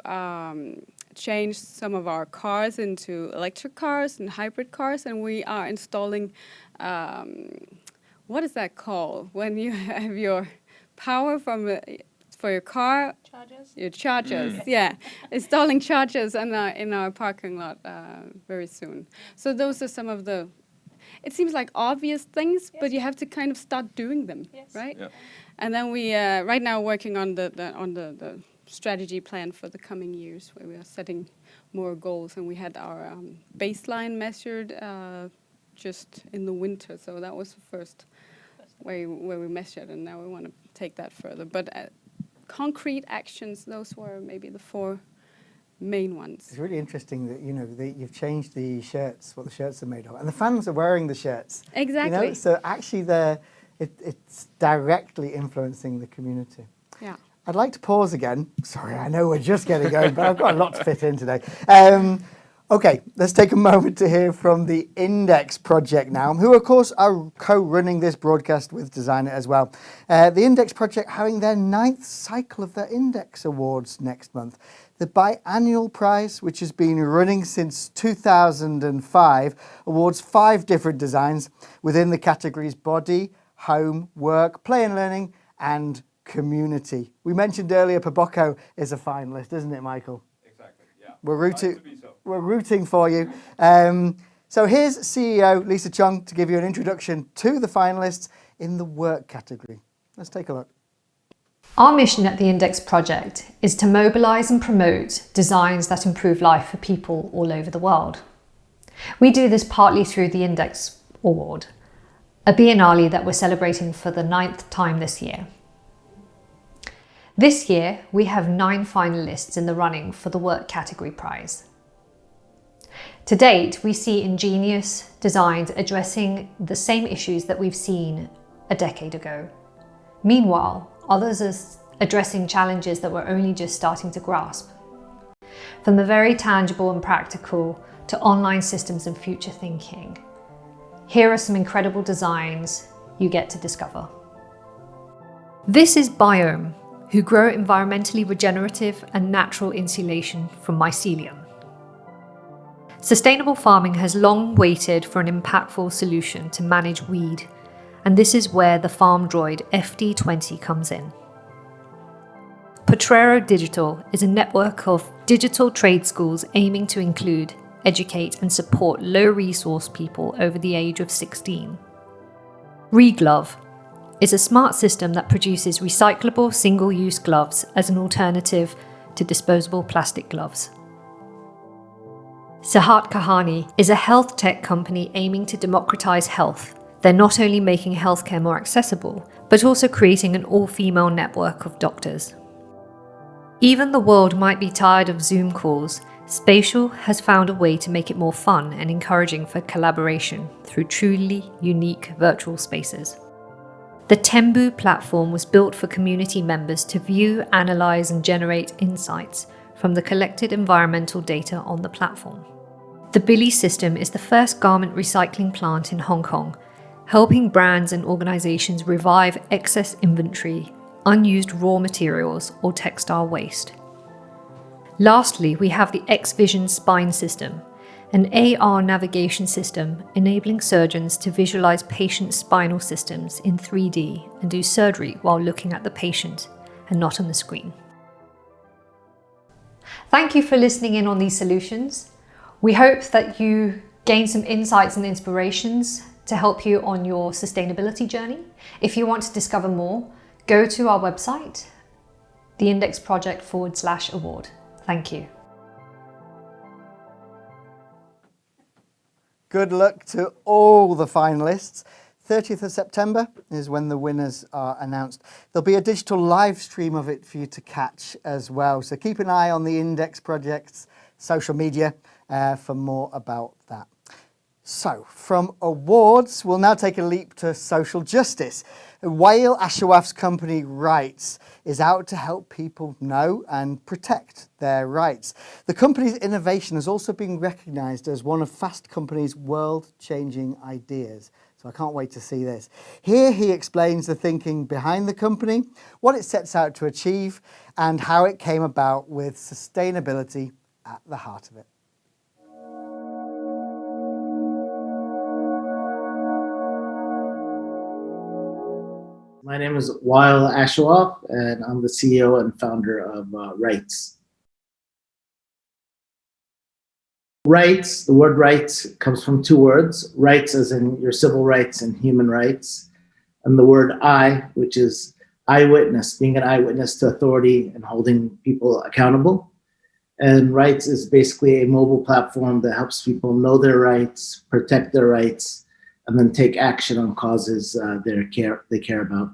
changed some of our cars into electric cars and hybrid cars, and we are installing what is that called when you have your power for your car? Chargers? Your chargers, yeah. Installing chargers in our parking lot very soon. So those are some of the, it seems like obvious things, but you have to kind of start doing them, right? Yeah. And then we right now working on the strategy plan for the coming years, where we are setting more goals, and we had our baseline measured just in the winter. So that was the first where we measured, and now we want to take that further. But concrete actions, those were maybe the 4 main ones. It's really interesting that you've changed the shirts, what the shirts are made of, and the fans are wearing the shirts. Exactly. So actually, it's directly influencing the community. Yeah. I'd like to pause again. Sorry, I know we're just getting going, but I've got a lot to fit in today. Okay, let's take a moment to hear from the Index Project now, who of course are co-running this broadcast with Designit as well. The Index Project having their 9th cycle of their Index Awards next month. The biannual prize, which has been running since 2005, awards 5 different designs within the categories body, home, work, play and learning, and community. We mentioned earlier Pabocco is a finalist, isn't it, Michael? Exactly, yeah. We're rooting for you. So here's CEO Lisa Chung to give you an introduction to the finalists in the work category. Let's take a look. Our mission at the Index Project is to mobilise and promote designs that improve life for people all over the world. We do this partly through the Index Award, a biennale that we're celebrating for the 9th time this year. This year, we have 9 finalists in the running for the work category prize. To date, we see ingenious designs addressing the same issues that we've seen a decade ago. Meanwhile, others are addressing challenges that we're only just starting to grasp. From the very tangible and practical to online systems and future thinking, here are some incredible designs you get to discover. This is Biome, who grow environmentally regenerative and natural insulation from mycelium. Sustainable farming has long waited for an impactful solution to manage weed, and this is where the farm droid FD20 comes in. Potrero Digital is a network of digital trade schools aiming to include, educate and support low-resource people over the age of 16. ReGlove is a smart system that produces recyclable single-use gloves as an alternative to disposable plastic gloves. Sehat Kahani is a health tech company aiming to democratize health. They're not only making healthcare more accessible, but also creating an all-female network of doctors. Even the world might be tired of Zoom calls, Spatial has found a way to make it more fun and encouraging for collaboration through truly unique virtual spaces. The Tembu platform was built for community members to view, analyze, and generate insights from the collected environmental data on the platform. The Billy system is the first garment recycling plant in Hong Kong, helping brands and organizations revive excess inventory, unused raw materials, or textile waste. Lastly, we have the X-Vision Spine System, an AR navigation system enabling surgeons to visualize patient spinal systems in 3D and do surgery while looking at the patient and not on the screen. Thank you for listening in on these solutions. We hope that you gain some insights and inspirations to help you on your sustainability journey. If you want to discover more, go to our website, theindexproject.com/award. Thank you. Good luck to all the finalists. 30th of September is when the winners are announced. There'll be a digital live stream of it for you to catch as well. So keep an eye on the Index Project's social media for more about that. So from awards, we'll now take a leap to social justice. Wael Ashawaf's company Rights is out to help people know and protect their rights. The company's innovation has also been recognised as one of Fast Company's world-changing ideas. So I can't wait to see this. Here he explains the thinking behind the company, what it sets out to achieve, and how it came about with sustainability at the heart of it. My name is Wael Ashawaf, and I'm the CEO and founder of Rights. Rights, the word rights comes from 2 words. Rights as in your civil rights and human rights. And the word I, which is eyewitness, being an eyewitness to authority and holding people accountable. And Rights is basically a mobile platform that helps people know their rights, protect their rights, and then take action on causes they care about.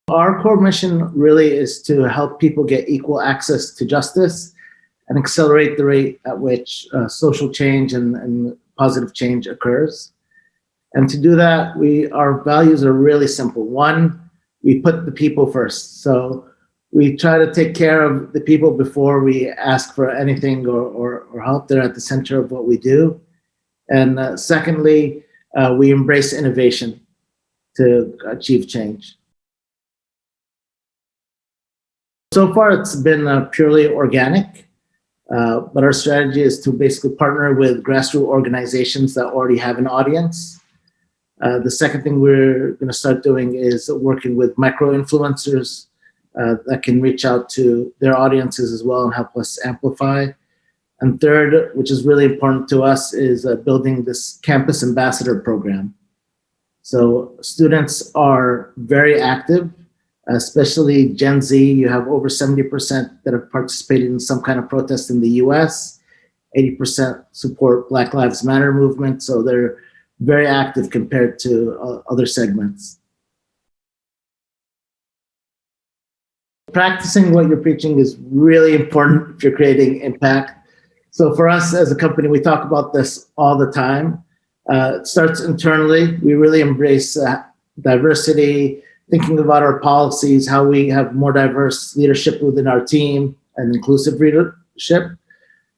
Our core mission really is to help people get equal access to justice and accelerate the rate at which social change and positive change occurs. And to do that, our values are really simple. 1, we put the people first. So we try to take care of the people before we ask for anything or help. They're at the center of what we do. And secondly, we embrace innovation to achieve change. So far, it's been purely organic, but our strategy is to basically partner with grassroots organizations that already have an audience. The second thing we're going to start doing is working with micro-influencers that can reach out to their audiences as well and help us amplify. And third, which is really important to us, is building this campus ambassador program. So students are very active, especially Gen Z. You have over 70% that have participated in some kind of protest in the US. 80% support Black Lives Matter movement. So they're very active compared to other segments. Practicing what you're preaching is really important if you're creating impact. So for us as a company, we talk about this all the time. It starts internally. We really embrace diversity, thinking about our policies, how we have more diverse leadership within our team and inclusive leadership.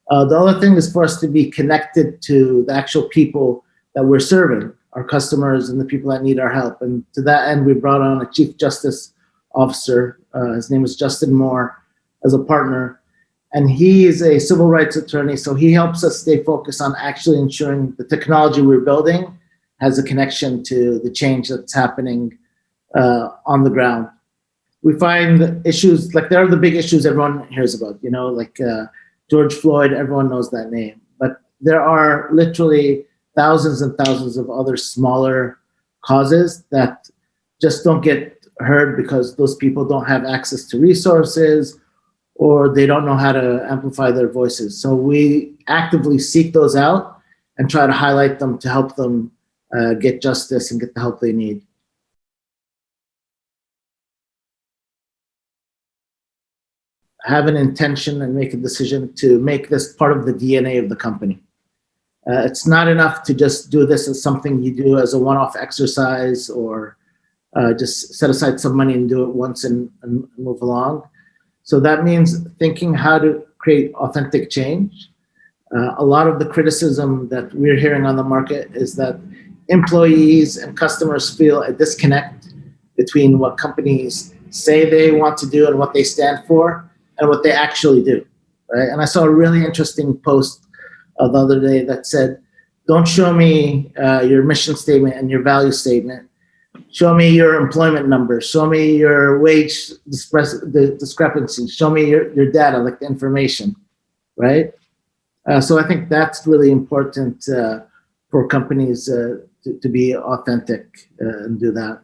The other thing is for us to be connected to the actual people that we're serving, our customers and the people that need our help. And to that end, we brought on a Chief Justice Officer. His name is Justin Moore, as a partner. And he is a civil rights attorney, so he helps us stay focused on actually ensuring the technology we're building has a connection to the change that's happening on the ground. We find issues, like there are the big issues everyone hears about, you know, like George Floyd, everyone knows that name. But there are literally thousands and thousands of other smaller causes that just don't get heard because those people don't have access to resources or they don't know how to amplify their voices. So we actively seek those out and try to highlight them to help them get justice and get the help they need. Have an intention and make a decision to make this part of the DNA of the company. It's not enough to just do this as something you do as a one-off exercise or just set aside some money and do it once and move along. So that means thinking how to create authentic change. A lot of the criticism that we're hearing on the market is that employees and customers feel a disconnect between what companies say they want to do and what they stand for and what they actually do, right? And I saw a really interesting post the other day that said, don't show me your mission statement and your value statement. Show me your employment numbers. Show me your wage discrepancy. Show me your data, like the information, right? So I think that's really important for companies to be authentic and do that.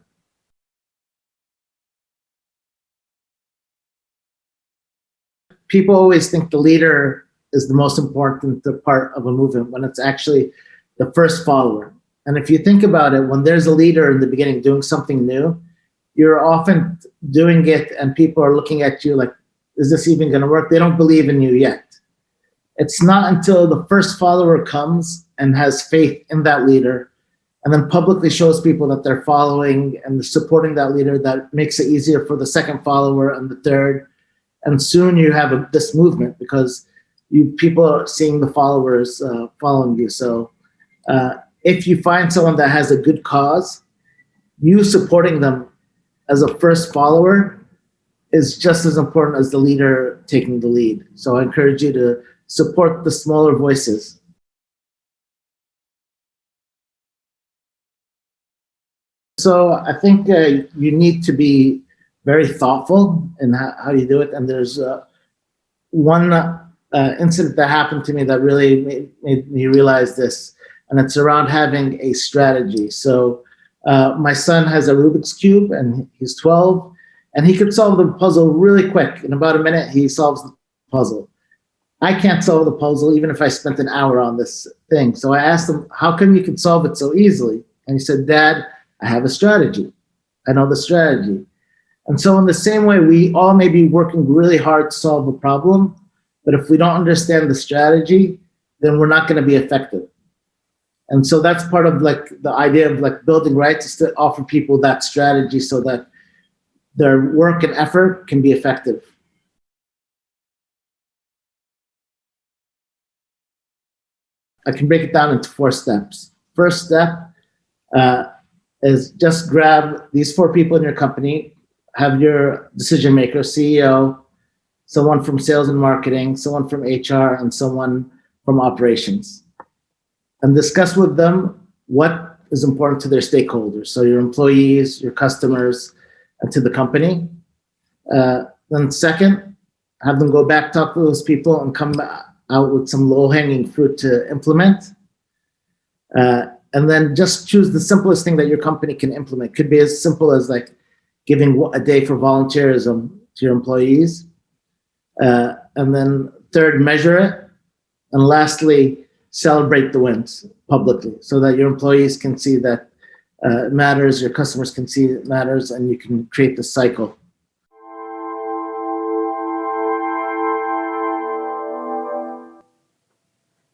People always think the leader is the most important part of a movement when it's actually the first follower. And if you think about it, when there's a leader in the beginning doing something new, you're often doing it and people are looking at you like, is this even going to work? They don't believe in you yet. It's not until the first follower comes and has faith in that leader and then publicly shows people that they're following and supporting that leader that makes it easier for the second follower and the third. And soon you have this movement because people are seeing the followers following you. So if you find someone that has a good cause, you supporting them as a first follower is just as important as the leader taking the lead. So I encourage you to support the smaller voices. So I think you need to be very thoughtful in how you do it. And there's one incident that happened to me that really made me realize this, and it's around having a strategy. So my son has a Rubik's Cube and he's 12, and he could solve the puzzle really quick. In about a minute, he solves the puzzle. I can't solve the puzzle even if I spent an hour on this thing. So I asked him, how come you can solve it so easily? And he said, Dad, I have a strategy. I know the strategy. And so in the same way, we all may be working really hard to solve a problem, but if we don't understand the strategy, then we're not going to be effective. And so that's part of like the idea of like building rights is to offer people that strategy so that their work and effort can be effective. I can break it down into 4 steps. First step is just grab these 4 people in your company, have your decision maker, CEO, someone from sales and marketing, someone from HR, and someone from operations. And discuss with them what is important to their stakeholders. So your employees, your customers, and to the company. Then second, have them go back, talk to those people, and come out with some low-hanging fruit to implement. And then just choose the simplest thing that your company can implement. Could be as simple as like giving a day for volunteerism to your employees. And then third, measure it. And lastly, celebrate the wins publicly so that your employees can see that it matters, your customers can see it matters, and you can create the cycle.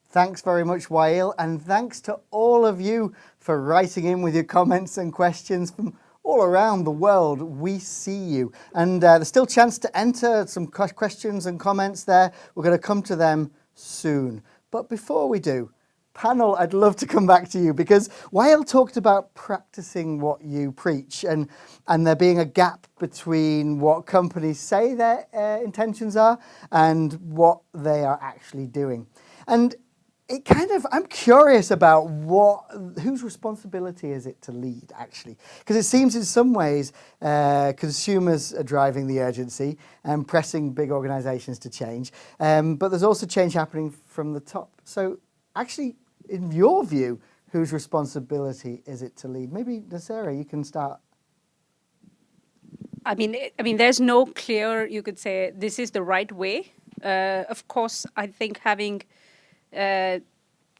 Thanks very much, Wael, and thanks to all of you for writing in with your comments and questions from all around the world. We see you. And there's still a chance to enter some questions and comments there. We're going to come to them soon. But before we do, panel, I'd love to come back to you because Wael talked about practicing what you preach and there being a gap between what companies say their intentions are and what they are actually doing. And I'm curious about whose responsibility is it to lead, actually? Because it seems in some ways consumers are driving the urgency and pressing big organizations to change. But there's also change happening from the top. So actually, in your view, whose responsibility is it to lead? Maybe, Sarah, you can start. I mean, there's no clear, you could say, this is the right way. Of course, I think having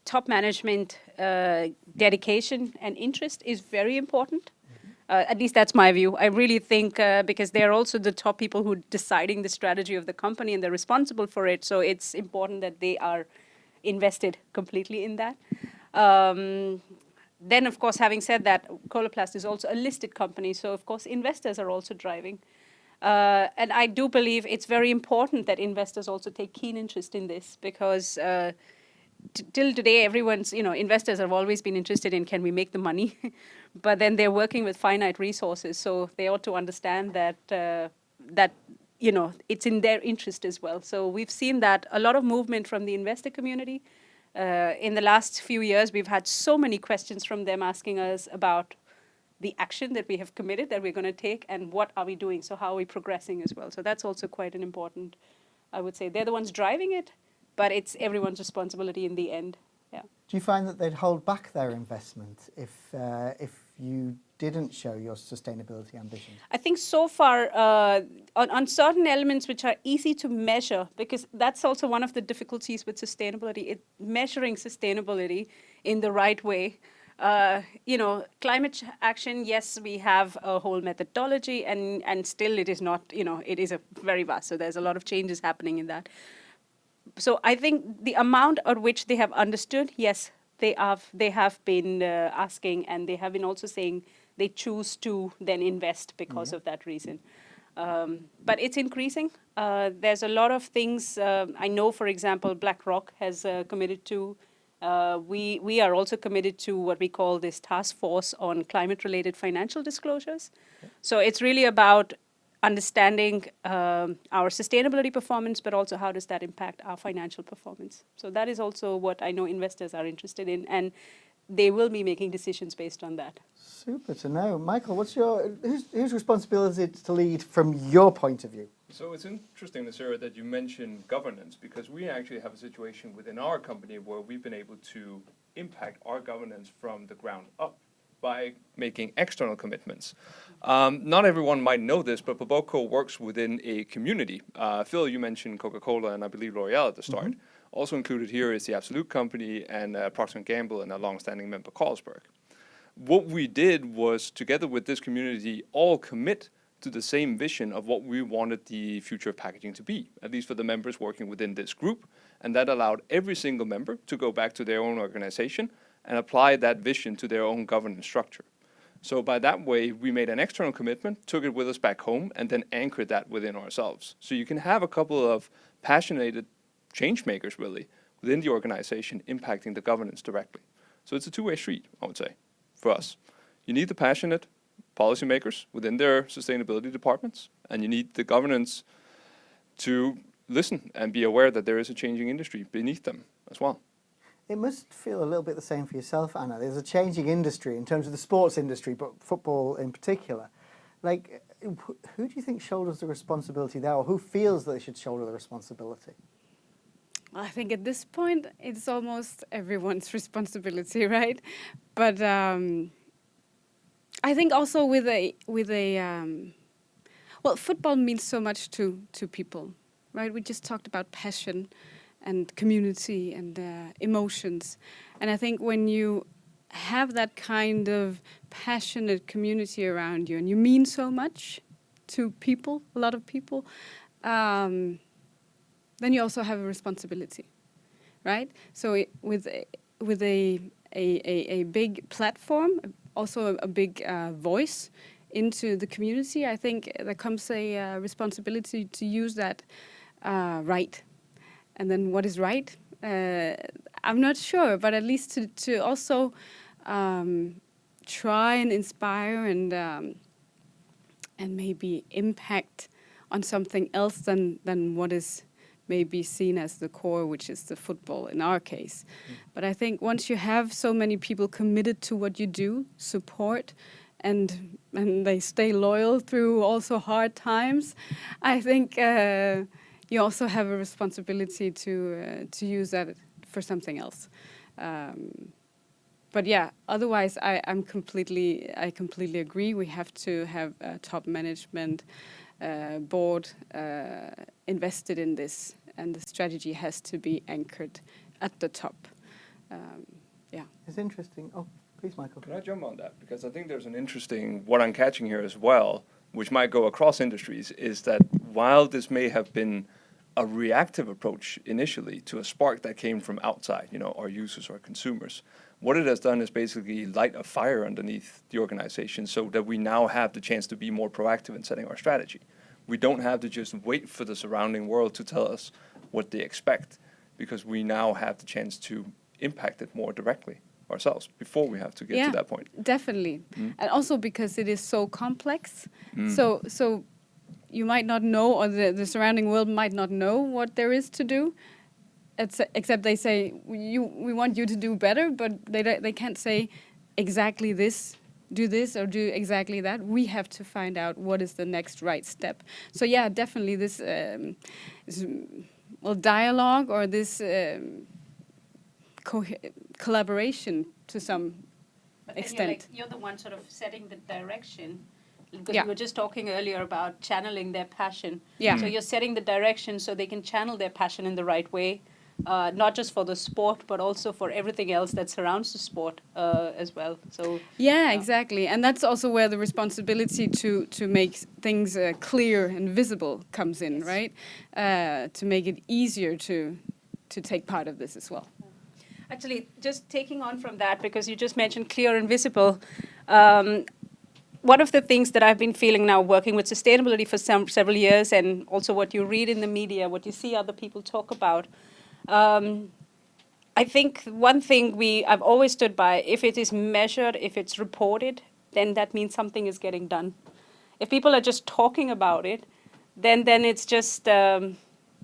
top management dedication and interest is very important. At least that's my view. I really think because they're also the top people who are deciding the strategy of the company and they're responsible for it. So it's important that they are invested completely in that. Then, of course, having said that, Coloplast is also a listed company. So, of course, investors are also driving. And I do believe it's very important that investors also take keen interest in this because till today, investors have always been interested in can we make the money? But then they're working with finite resources. So they ought to understand that it's in their interest as well. So we've seen that a lot of movement from the investor community. In the last few years, we've had so many questions from them asking us about the action that we have committed that we're going to take and what are we doing? So how are we progressing as well? So that's also quite an important, I would say. They're the ones driving it, but it's everyone's responsibility in the end. Yeah. Do you find that they'd hold back their investment if you didn't show your sustainability ambitions? I think so far on certain elements which are easy to measure, because that's also one of the difficulties with sustainability, measuring sustainability in the right way. Climate action, yes, we have a whole methodology and still it is not, it is a very vast. So there's a lot of changes happening in that. So I think the amount at which they have understood, yes, they have been asking, and they have been also saying they choose to then invest because of that reason. But it's increasing. There's a lot of things. I know, for example, BlackRock has committed to. We are also committed to what we call this task force on climate-related financial disclosures. Okay. So it's really about understanding our sustainability performance, but also how does that impact our financial performance. So that is also what I know investors are interested in, and they will be making decisions based on that. Super to know. Michael, whose responsibility is it to lead from your point of view? So it's interesting, Sarah, that you mentioned governance, because we actually have a situation within our company where we've been able to impact our governance from the ground up by making external commitments. Not everyone might know this, but Baboko works within a community. Phil, you mentioned Coca-Cola and I believe L'Oreal at the start. Mm-hmm. Also included here is the Absolute Company and Procter & Gamble and a long-standing member, Carlsberg. What we did was, together with this community, all commit to the same vision of what we wanted the future of packaging to be, at least for the members working within this group. And that allowed every single member to go back to their own organization and apply that vision to their own governance structure. So by that way, we made an external commitment, took it with us back home, and then anchored that within ourselves. So you can have a couple of passionate change makers, really, within the organization impacting the governance directly. So it's a two-way street, I would say, for us. You need the passionate policymakers within their sustainability departments, and you need the governance to listen and be aware that there is a changing industry beneath them as well. It must feel a little bit the same for yourself, Anna. There's a changing industry in terms of the sports industry, but football in particular. Like, who do you think shoulders the responsibility there, or who feels that they should shoulder the responsibility? I think at this point it's almost everyone's responsibility, right? But I think also with a well, football means so much to people, right? We just talked about passion and community and emotions, and I think when you have that kind of passionate community around you and you mean so much to people, a lot of people, then you also have a responsibility, right? So with a big platform, also a big voice into the community, I think there comes a responsibility to use that right. And then what is right? I'm not sure, but at least to also try and inspire and maybe impact on something else than what is maybe seen as the core, which is the football in our case. But I think once you have so many people committed to what you do, support, and they stay loyal through also hard times, I think you also have a responsibility to use that for something else. But yeah, otherwise I completely agree. We have to have top management, board invested in this, and the strategy has to be anchored at the top. Yeah, it's interesting. Oh, please, Michael. Can I jump on that? Because I think there's an interesting, what I'm catching here as well, which might go across industries, is that while this may have been a reactive approach initially to a spark that came from outside, our users or consumers, what it has done is basically light a fire underneath the organization so that we now have the chance to be more proactive in setting our strategy. We don't have to just wait for the surrounding world to tell us what they expect, because we now have the chance to impact it more directly ourselves before we have to get to that point. Definitely. And also because it is so complex. So you might not know, or the surrounding world might not know what there is to do, except they say, we want you to do better, but they can't say exactly this, do this or do exactly that. We have to find out what is the next right step. So yeah, definitely this dialogue or this collaboration to some extent. You're the one sort of setting the direction. Because we were just talking earlier about channeling their passion. Yeah. So you're setting the direction so they can channel their passion in the right way, not just for the sport, but also for everything else that surrounds the sport as well. So exactly, and that's also where the responsibility to make things clear and visible comes in, right? To make it easier to take part of this as well. Actually, just taking on from that, because you just mentioned clear and visible. One of the things that I've been feeling now, working with sustainability for several years, and also what you read in the media, what you see other people talk about, I think one thing I've always stood by: if it is measured, if it's reported, then that means something is getting done. If people are just talking about it, then it's just, and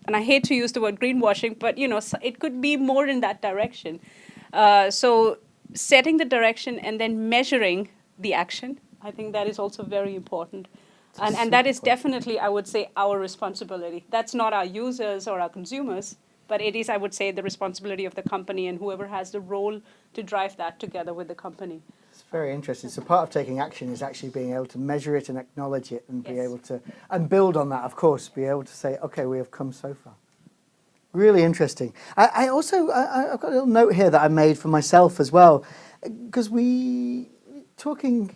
I hate to use the word greenwashing, but it could be more in that direction. So setting the direction and then measuring the action, I think that is also very important. And that is definitely, I would say, our responsibility. That's not our users or our consumers, but it is, I would say, the responsibility of the company and whoever has the role to drive that together with the company. It's very interesting. So part of taking action is actually being able to measure it and acknowledge it and be able to, and build on that, of course, be able to say, okay, we have come so far. Really interesting. I've got a little note here that I made for myself as well, because talking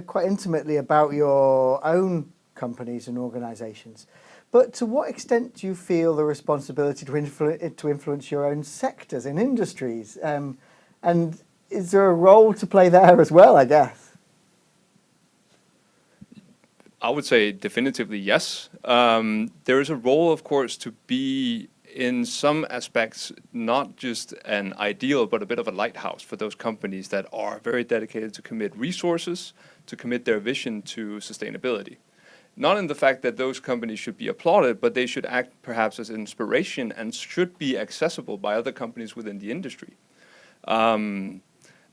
quite intimately about your own companies and organisations, but to what extent do you feel the responsibility to influence your own sectors and industries? And is there a role to play there as well, I guess? I would say definitively yes. There is a role, of course, to be, in some aspects, not just an ideal, but a bit of a lighthouse for those companies that are very dedicated to commit resources, to commit their vision to sustainability. Not in the fact that those companies should be applauded, but they should act perhaps as inspiration and should be accessible by other companies within the industry.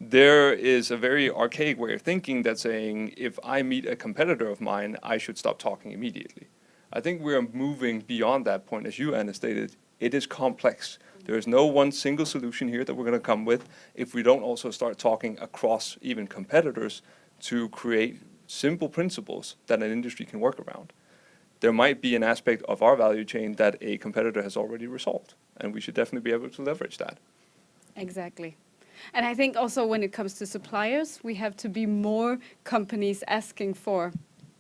There is a very archaic way of thinking that's saying, if I meet a competitor of mine, I should stop talking immediately. I think we're moving beyond that point. As you, Anna, stated, it is complex. There is no one single solution here that we're going to come with if we don't also start talking across even competitors to create simple principles that an industry can work around. There might be an aspect of our value chain that a competitor has already resolved, and we should definitely be able to leverage that. Exactly. And I think also when it comes to suppliers, we have to be more companies asking for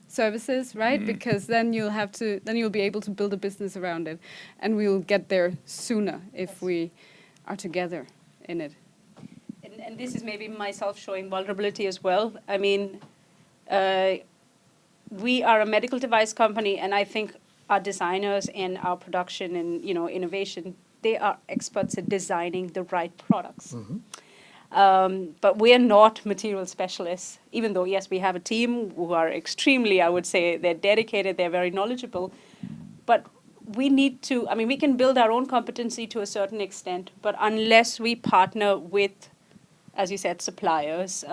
services, right? Because then you'll be able to build a business around it, and we'll get there sooner if we are together in it. And this is maybe myself showing vulnerability as well. I mean, we are a medical device company, and I think our designers and our production and innovation, they are experts at designing the right products. But we are not material specialists, even though, yes, we have a team who are extremely, I would say, they're dedicated, they're very knowledgeable. But we need to, I mean, we can build our own competency to a certain extent, but unless we partner with, as you said, suppliers,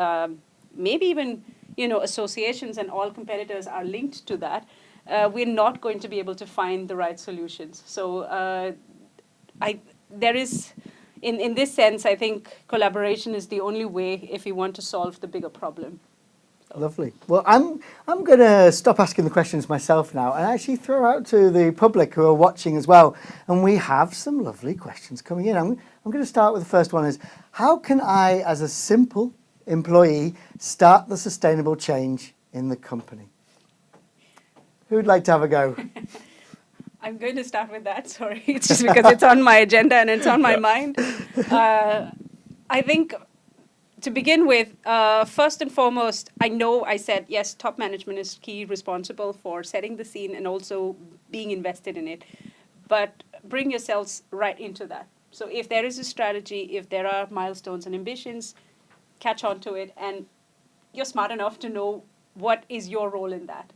maybe even, associations, and all competitors are linked to that, we're not going to be able to find the right solutions. So there is... In this sense, I think collaboration is the only way if we want to solve the bigger problem. Lovely. Well, I'm going to stop asking the questions myself now and actually throw out to the public who are watching as well. And we have some lovely questions coming in. I'm going to start with the first one is, how can I, as a simple employee, start the sustainable change in the company? Who'd like to have a go? I'm going to start with that, sorry. It's just because it's on my agenda and it's on my mind. I think to begin with, first and foremost, I know I said, yes, top management is key, responsible for setting the scene and also being invested in it. But bring yourselves right into that. So if there is a strategy, if there are milestones and ambitions, catch on to it. And you're smart enough to know what is your role in that.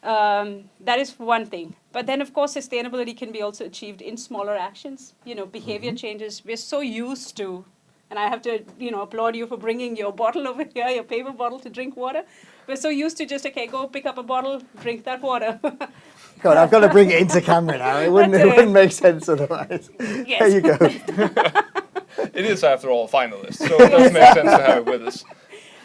That is one thing. But then, of course, sustainability can be also achieved in smaller actions. Behavior changes. We're so used to, and I have to, applaud you for bringing your bottle over here, your paper bottle to drink water. We're so used to just, go pick up a bottle, drink that water. God, I've got to bring it into camera now. It wouldn't make sense otherwise. Yes. There you go. It is, after all, finalists, so it does make sense to have it with us.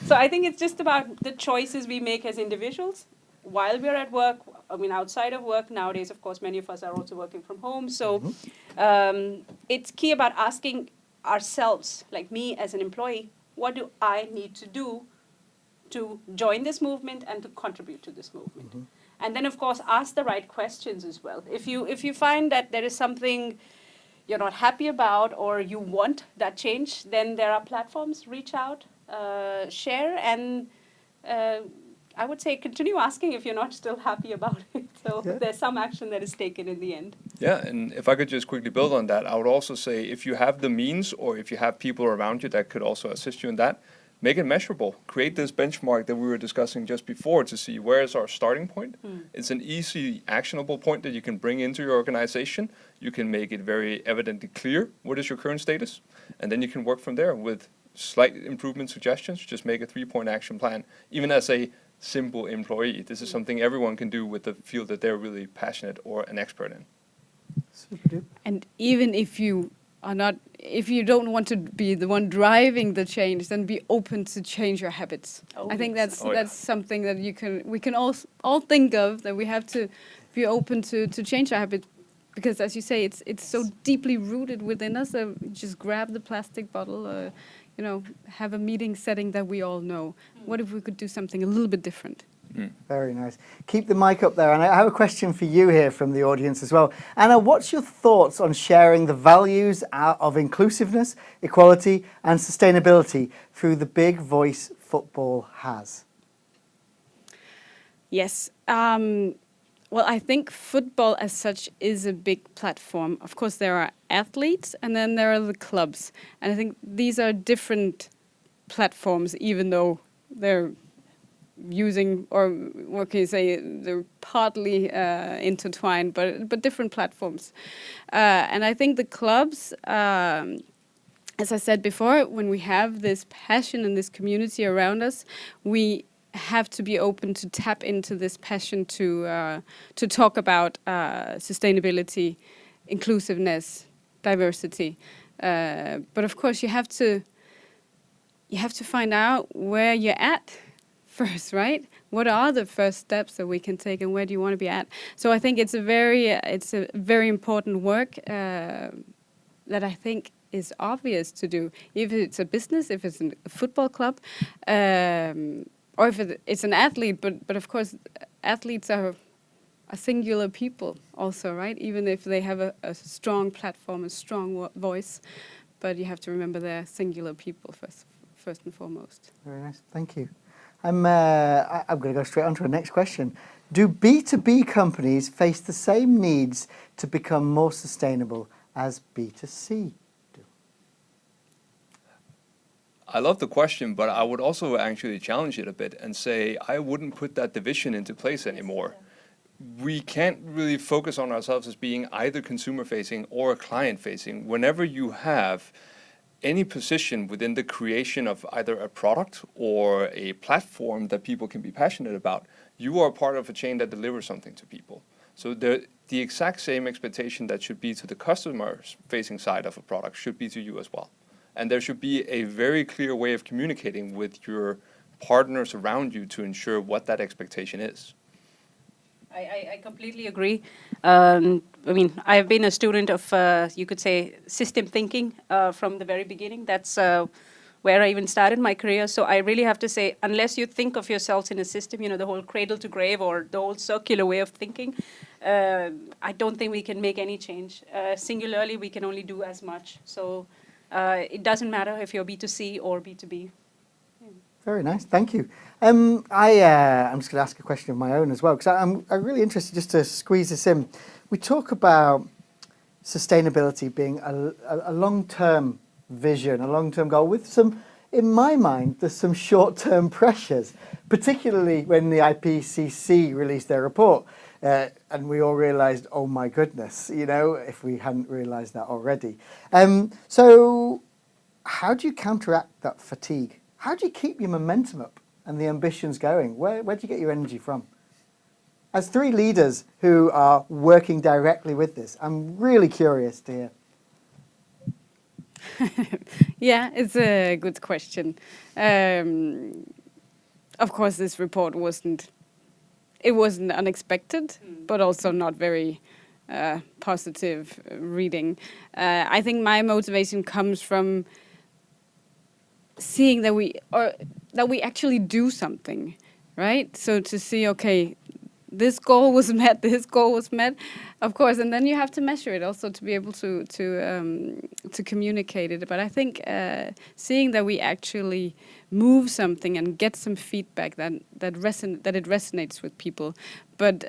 So I think it's just about the choices we make as individuals. While we're at work, outside of work, nowadays, of course, many of us are also working from home. So it's key about asking ourselves, like me as an employee, what do I need to do to join this movement and to contribute to this movement? And then, of course, ask the right questions as well. If you find that there is something you're not happy about or you want that change, then there are platforms, reach out, share, and I would say continue asking if you're not still happy about it. So there's some action that is taken in the end. Yeah, and if I could just quickly build on that, I would also say if you have the means or if you have people around you that could also assist you in that, make it measurable. Create this benchmark that we were discussing just before to see where is our starting point. It's an easy, actionable point that you can bring into your organization. You can make it very evidently clear what is your current status, and then you can work from there with slight improvement suggestions. Just make a 3-point action plan, even as a simple employee. This is something everyone can do with the field that they're really passionate or an expert in. Super duper. And even if you don't want to be the one driving the change, then be open to change your habits. I think that's something that we can all think of, that we have to be open to change our habits, because as you say, it's so deeply rooted within us that we just grab the plastic bottle, have a meeting setting that we all know. What if we could do something a little bit different? Very nice. Keep the mic up there. And I have a question for you here from the audience as well. Anna, what's your thoughts on sharing the values of inclusiveness, equality and sustainability through the big voice football has? Yes. Well, I think football as such is a big platform. Of course, there are athletes and then there are the clubs. And I think these are different platforms, even though they're using, or what can you say, they're partly intertwined, but different platforms. And I think the clubs, as I said before, when we have this passion and this community around us, we have to be open to tap into this passion to talk about sustainability, inclusiveness, diversity. But of course, you have to find out where you're at first, right? What are the first steps that we can take, and where do you want to be at? So I think it's a very important work that I think is obvious to do. If it's a business, if it's a football club, or if it's an athlete. But of course, athletes are singular people also, right? Even if they have a strong platform, a strong voice, but you have to remember they're singular people first and foremost. Very nice, thank you. I'm going to go straight on to the next question. Do B2B companies face the same needs to become more sustainable as B2C do? I love the question, but I would also actually challenge it a bit and say I wouldn't put that division into place anymore. We can't really focus on ourselves as being either consumer-facing or client-facing. Whenever you have any position within the creation of either a product or a platform that people can be passionate about, you are part of a chain that delivers something to people. So the exact same expectation that should be to the customer-facing side of a product should be to you as well. And there should be a very clear way of communicating with your partners around you to ensure what that expectation is. I completely agree. I mean, I've been a student of, you could say, system thinking from the very beginning. That's where I even started my career. So I really have to say, unless you think of yourselves in a system, you know, the whole cradle to grave or the whole circular way of thinking, I don't think we can make any change. Singularly, we can only do as much. So it doesn't matter if you're B2C or B2B. Very nice, thank you. I'm just going to ask a question of my own as well, because I'm really interested just to squeeze this in. We talk about sustainability being a long-term vision, a long-term goal with some, in my mind, there's some short-term pressures, particularly when the IPCC released their report. And we all realised, oh my goodness, you know, if we hadn't realised that already. So how do you counteract that fatigue? How do you keep your momentum up and the ambitions going? Where do you get your energy from? As three leaders who are working directly with this, I'm really curious to hear. Yeah, it's a good question. Of course, this report wasn't unexpected, but also not very positive reading. I think my motivation comes from seeing that we actually do something, right? So to see, okay, this goal was met, of course, and then you have to measure it also to be able to communicate it. But I think seeing that we actually move something and get some feedback that it resonates with people, but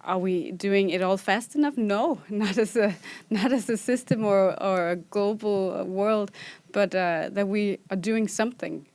are we doing it all fast enough? No, not as a system or a global world, but that we are doing something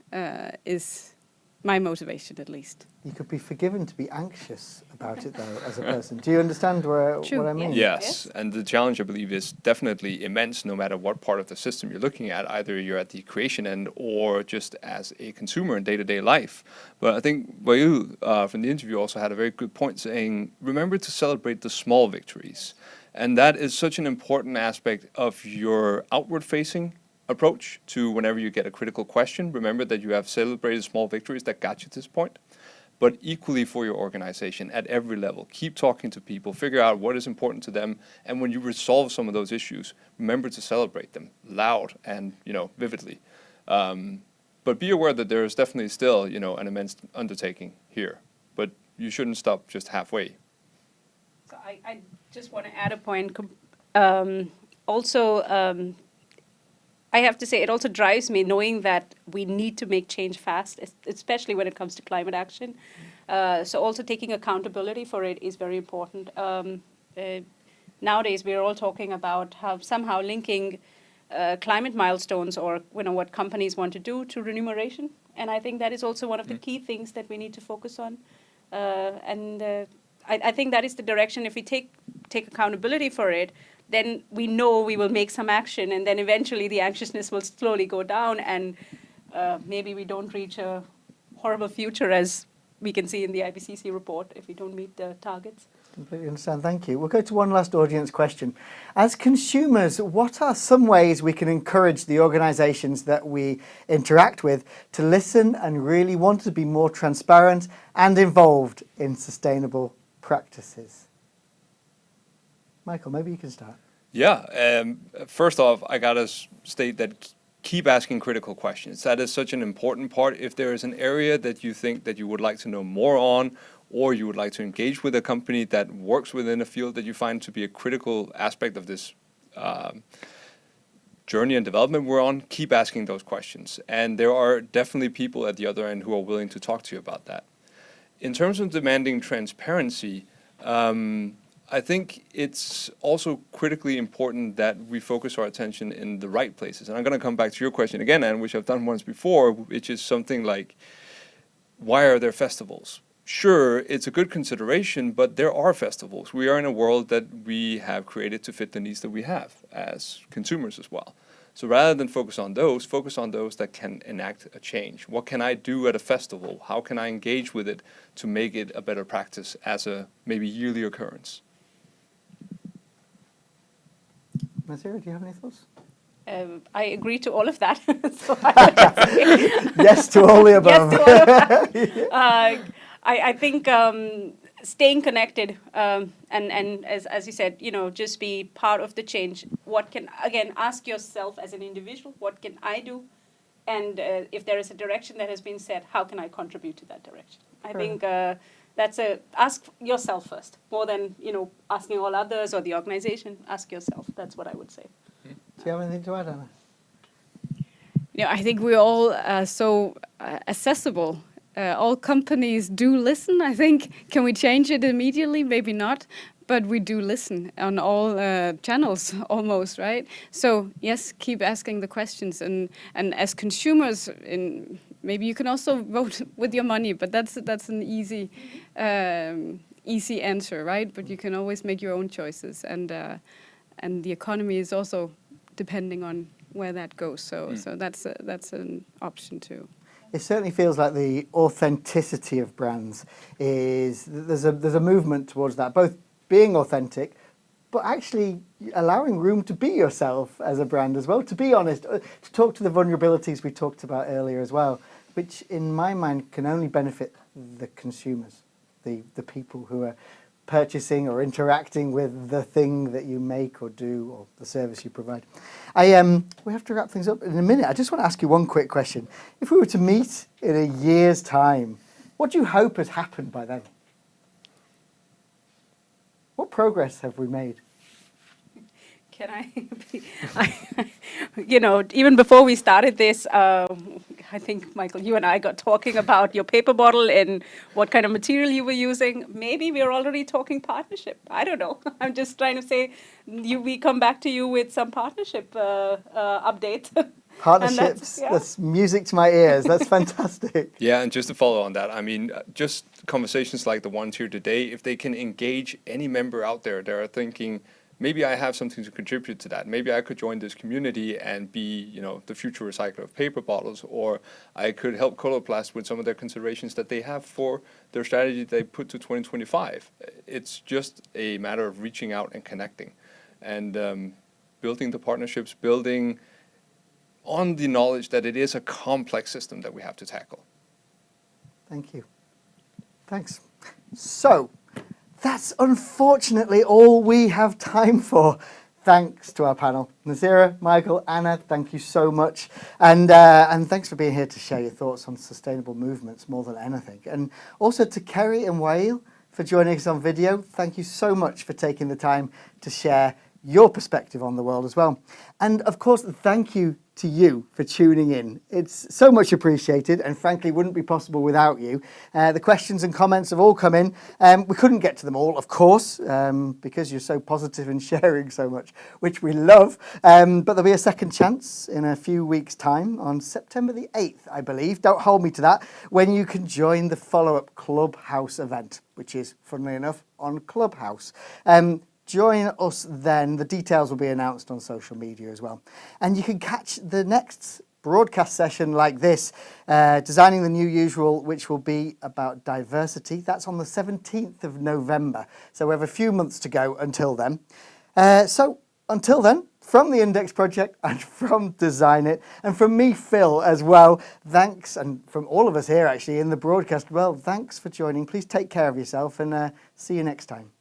is my motivation, at least. You could be forgiven to be anxious about it, though, as a person. Do you understand what I mean? Yes, and the challenge, I believe, is definitely immense no matter what part of the system you're looking at. Either you're at the creation end or just as a consumer in day-to-day life. But I think Wayu from the interview also had a very good point saying, remember to celebrate the small victories. And that is such an important aspect of your outward-facing approach to whenever you get a critical question. Remember that you have celebrated small victories that got you to this point. But equally for your organization at every level, keep talking to people, figure out what is important to them, and when you resolve some of those issues, remember to celebrate them loud and vividly. But be aware that there is definitely still an immense undertaking here, but you shouldn't stop just halfway. So I just want to add a point. I have to say, it also drives me knowing that we need to make change fast, especially when it comes to climate action. So also taking accountability for it is very important. Nowadays, we're all talking about how somehow linking climate milestones or what companies want to do to remuneration. And I think that is also one of the key things that we need to focus on. I think that is the direction. If we take accountability for it, then we know we will make some action, and then eventually the anxiousness will slowly go down, and maybe we don't reach a horrible future as we can see in the IPCC report if we don't meet the targets. Completely understand. Thank you. We'll go to one last audience question. As consumers, what are some ways we can encourage the organisations that we interact with to listen and really want to be more transparent and involved in sustainable practices? Michael, maybe you can start. Yeah. First off, I gotta state that keep asking critical questions. That is such an important part. If there is an area that you think that you would like to know more on, or you would like to engage with a company that works within a field that you find to be a critical aspect of this journey and development we're on, keep asking those questions. And there are definitely people at the other end who are willing to talk to you about that. In terms of demanding transparency, I think it's also critically important that we focus our attention in the right places. And I'm going to come back to your question again, Anne, which I've done once before, which is something like, why are there festivals? Sure, it's a good consideration, but there are festivals. We are in a world that we have created to fit the needs that we have as consumers as well. So rather than focus on those that can enact a change. What can I do at a festival? How can I engage with it to make it a better practice as a maybe yearly occurrence? Nazira, do you have any thoughts? I agree to all of that. So I would just say Yes to all the above. yes to all of that. I think staying connected and as you said, just be part of the change. Ask yourself as an individual, what can I do? And if there is a direction that has been set, how can I contribute to that direction? I think ask yourself first, more than, asking all others or the organization. Ask yourself. That's what I would say. Do you have anything to add, Anna? I think we're all so accessible. All companies do listen, I think. Can we change it immediately? Maybe not. But we do listen on all channels almost, right? So yes, keep asking the questions. And as consumers, maybe you can also vote with your money, but that's an easy answer, right? But you can always make your own choices. And the economy is also depending on where that goes. So that's an option too. It certainly feels like the authenticity of brands there's a movement towards that, both being authentic, but actually allowing room to be yourself as a brand as well, to be honest, to talk to the vulnerabilities we talked about earlier as well, which in my mind can only benefit the consumers, the people who are purchasing or interacting with the thing that you make or do or the service you provide. We have to wrap things up in a minute. I just want to ask you one quick question. If we were to meet in a year's time, what do you hope has happened by then? What progress have we made? Can even before we started this, I think, Michael, you and I got talking about your paper bottle and what kind of material you were using. Maybe we're already talking partnership. I don't know. I'm just trying to say, we come back to you with some partnership update. Partnerships, that's music to my ears. That's fantastic. Yeah, and just to follow on that, I mean, just conversations like the ones here today, if they can engage any member out there that are thinking, maybe I have something to contribute to that. Maybe I could join this community and be, the future recycler of paper bottles, or I could help Coloplast with some of their considerations that they have for their strategy they put to 2025. It's just a matter of reaching out and connecting and building the partnerships, building on the knowledge that it is a complex system that we have to tackle. Thank you. Thanks. So, that's unfortunately all we have time for. Thanks to our panel. Nazira, Michael, Anna, thank you so much. And thanks for being here to share your thoughts on sustainable movements more than anything. And also to Kerry and Wael for joining us on video. Thank you so much for taking the time to share your perspective on the world as well. And of course, thank you to you for tuning in. It's so much appreciated and frankly wouldn't be possible without you. The questions and comments have all come in. We couldn't get to them all, of course, because you're so positive and sharing so much, which we love. But there'll be a second chance in a few weeks' time on September the 8th, I believe. Don't hold me to that, when you can join the follow-up Clubhouse event, which is, funnily enough, on Clubhouse. Join us then. The details will be announced on social media as well. And you can catch the next broadcast session like this, Designing the New Usual, which will be about diversity. That's on the 17th of November. So we have a few months to go until then. So until then, from the Index Project and from Designit, and from me, Phil, as well, thanks, and from all of us here actually in the broadcast, well, thanks for joining. Please take care of yourself and see you next time.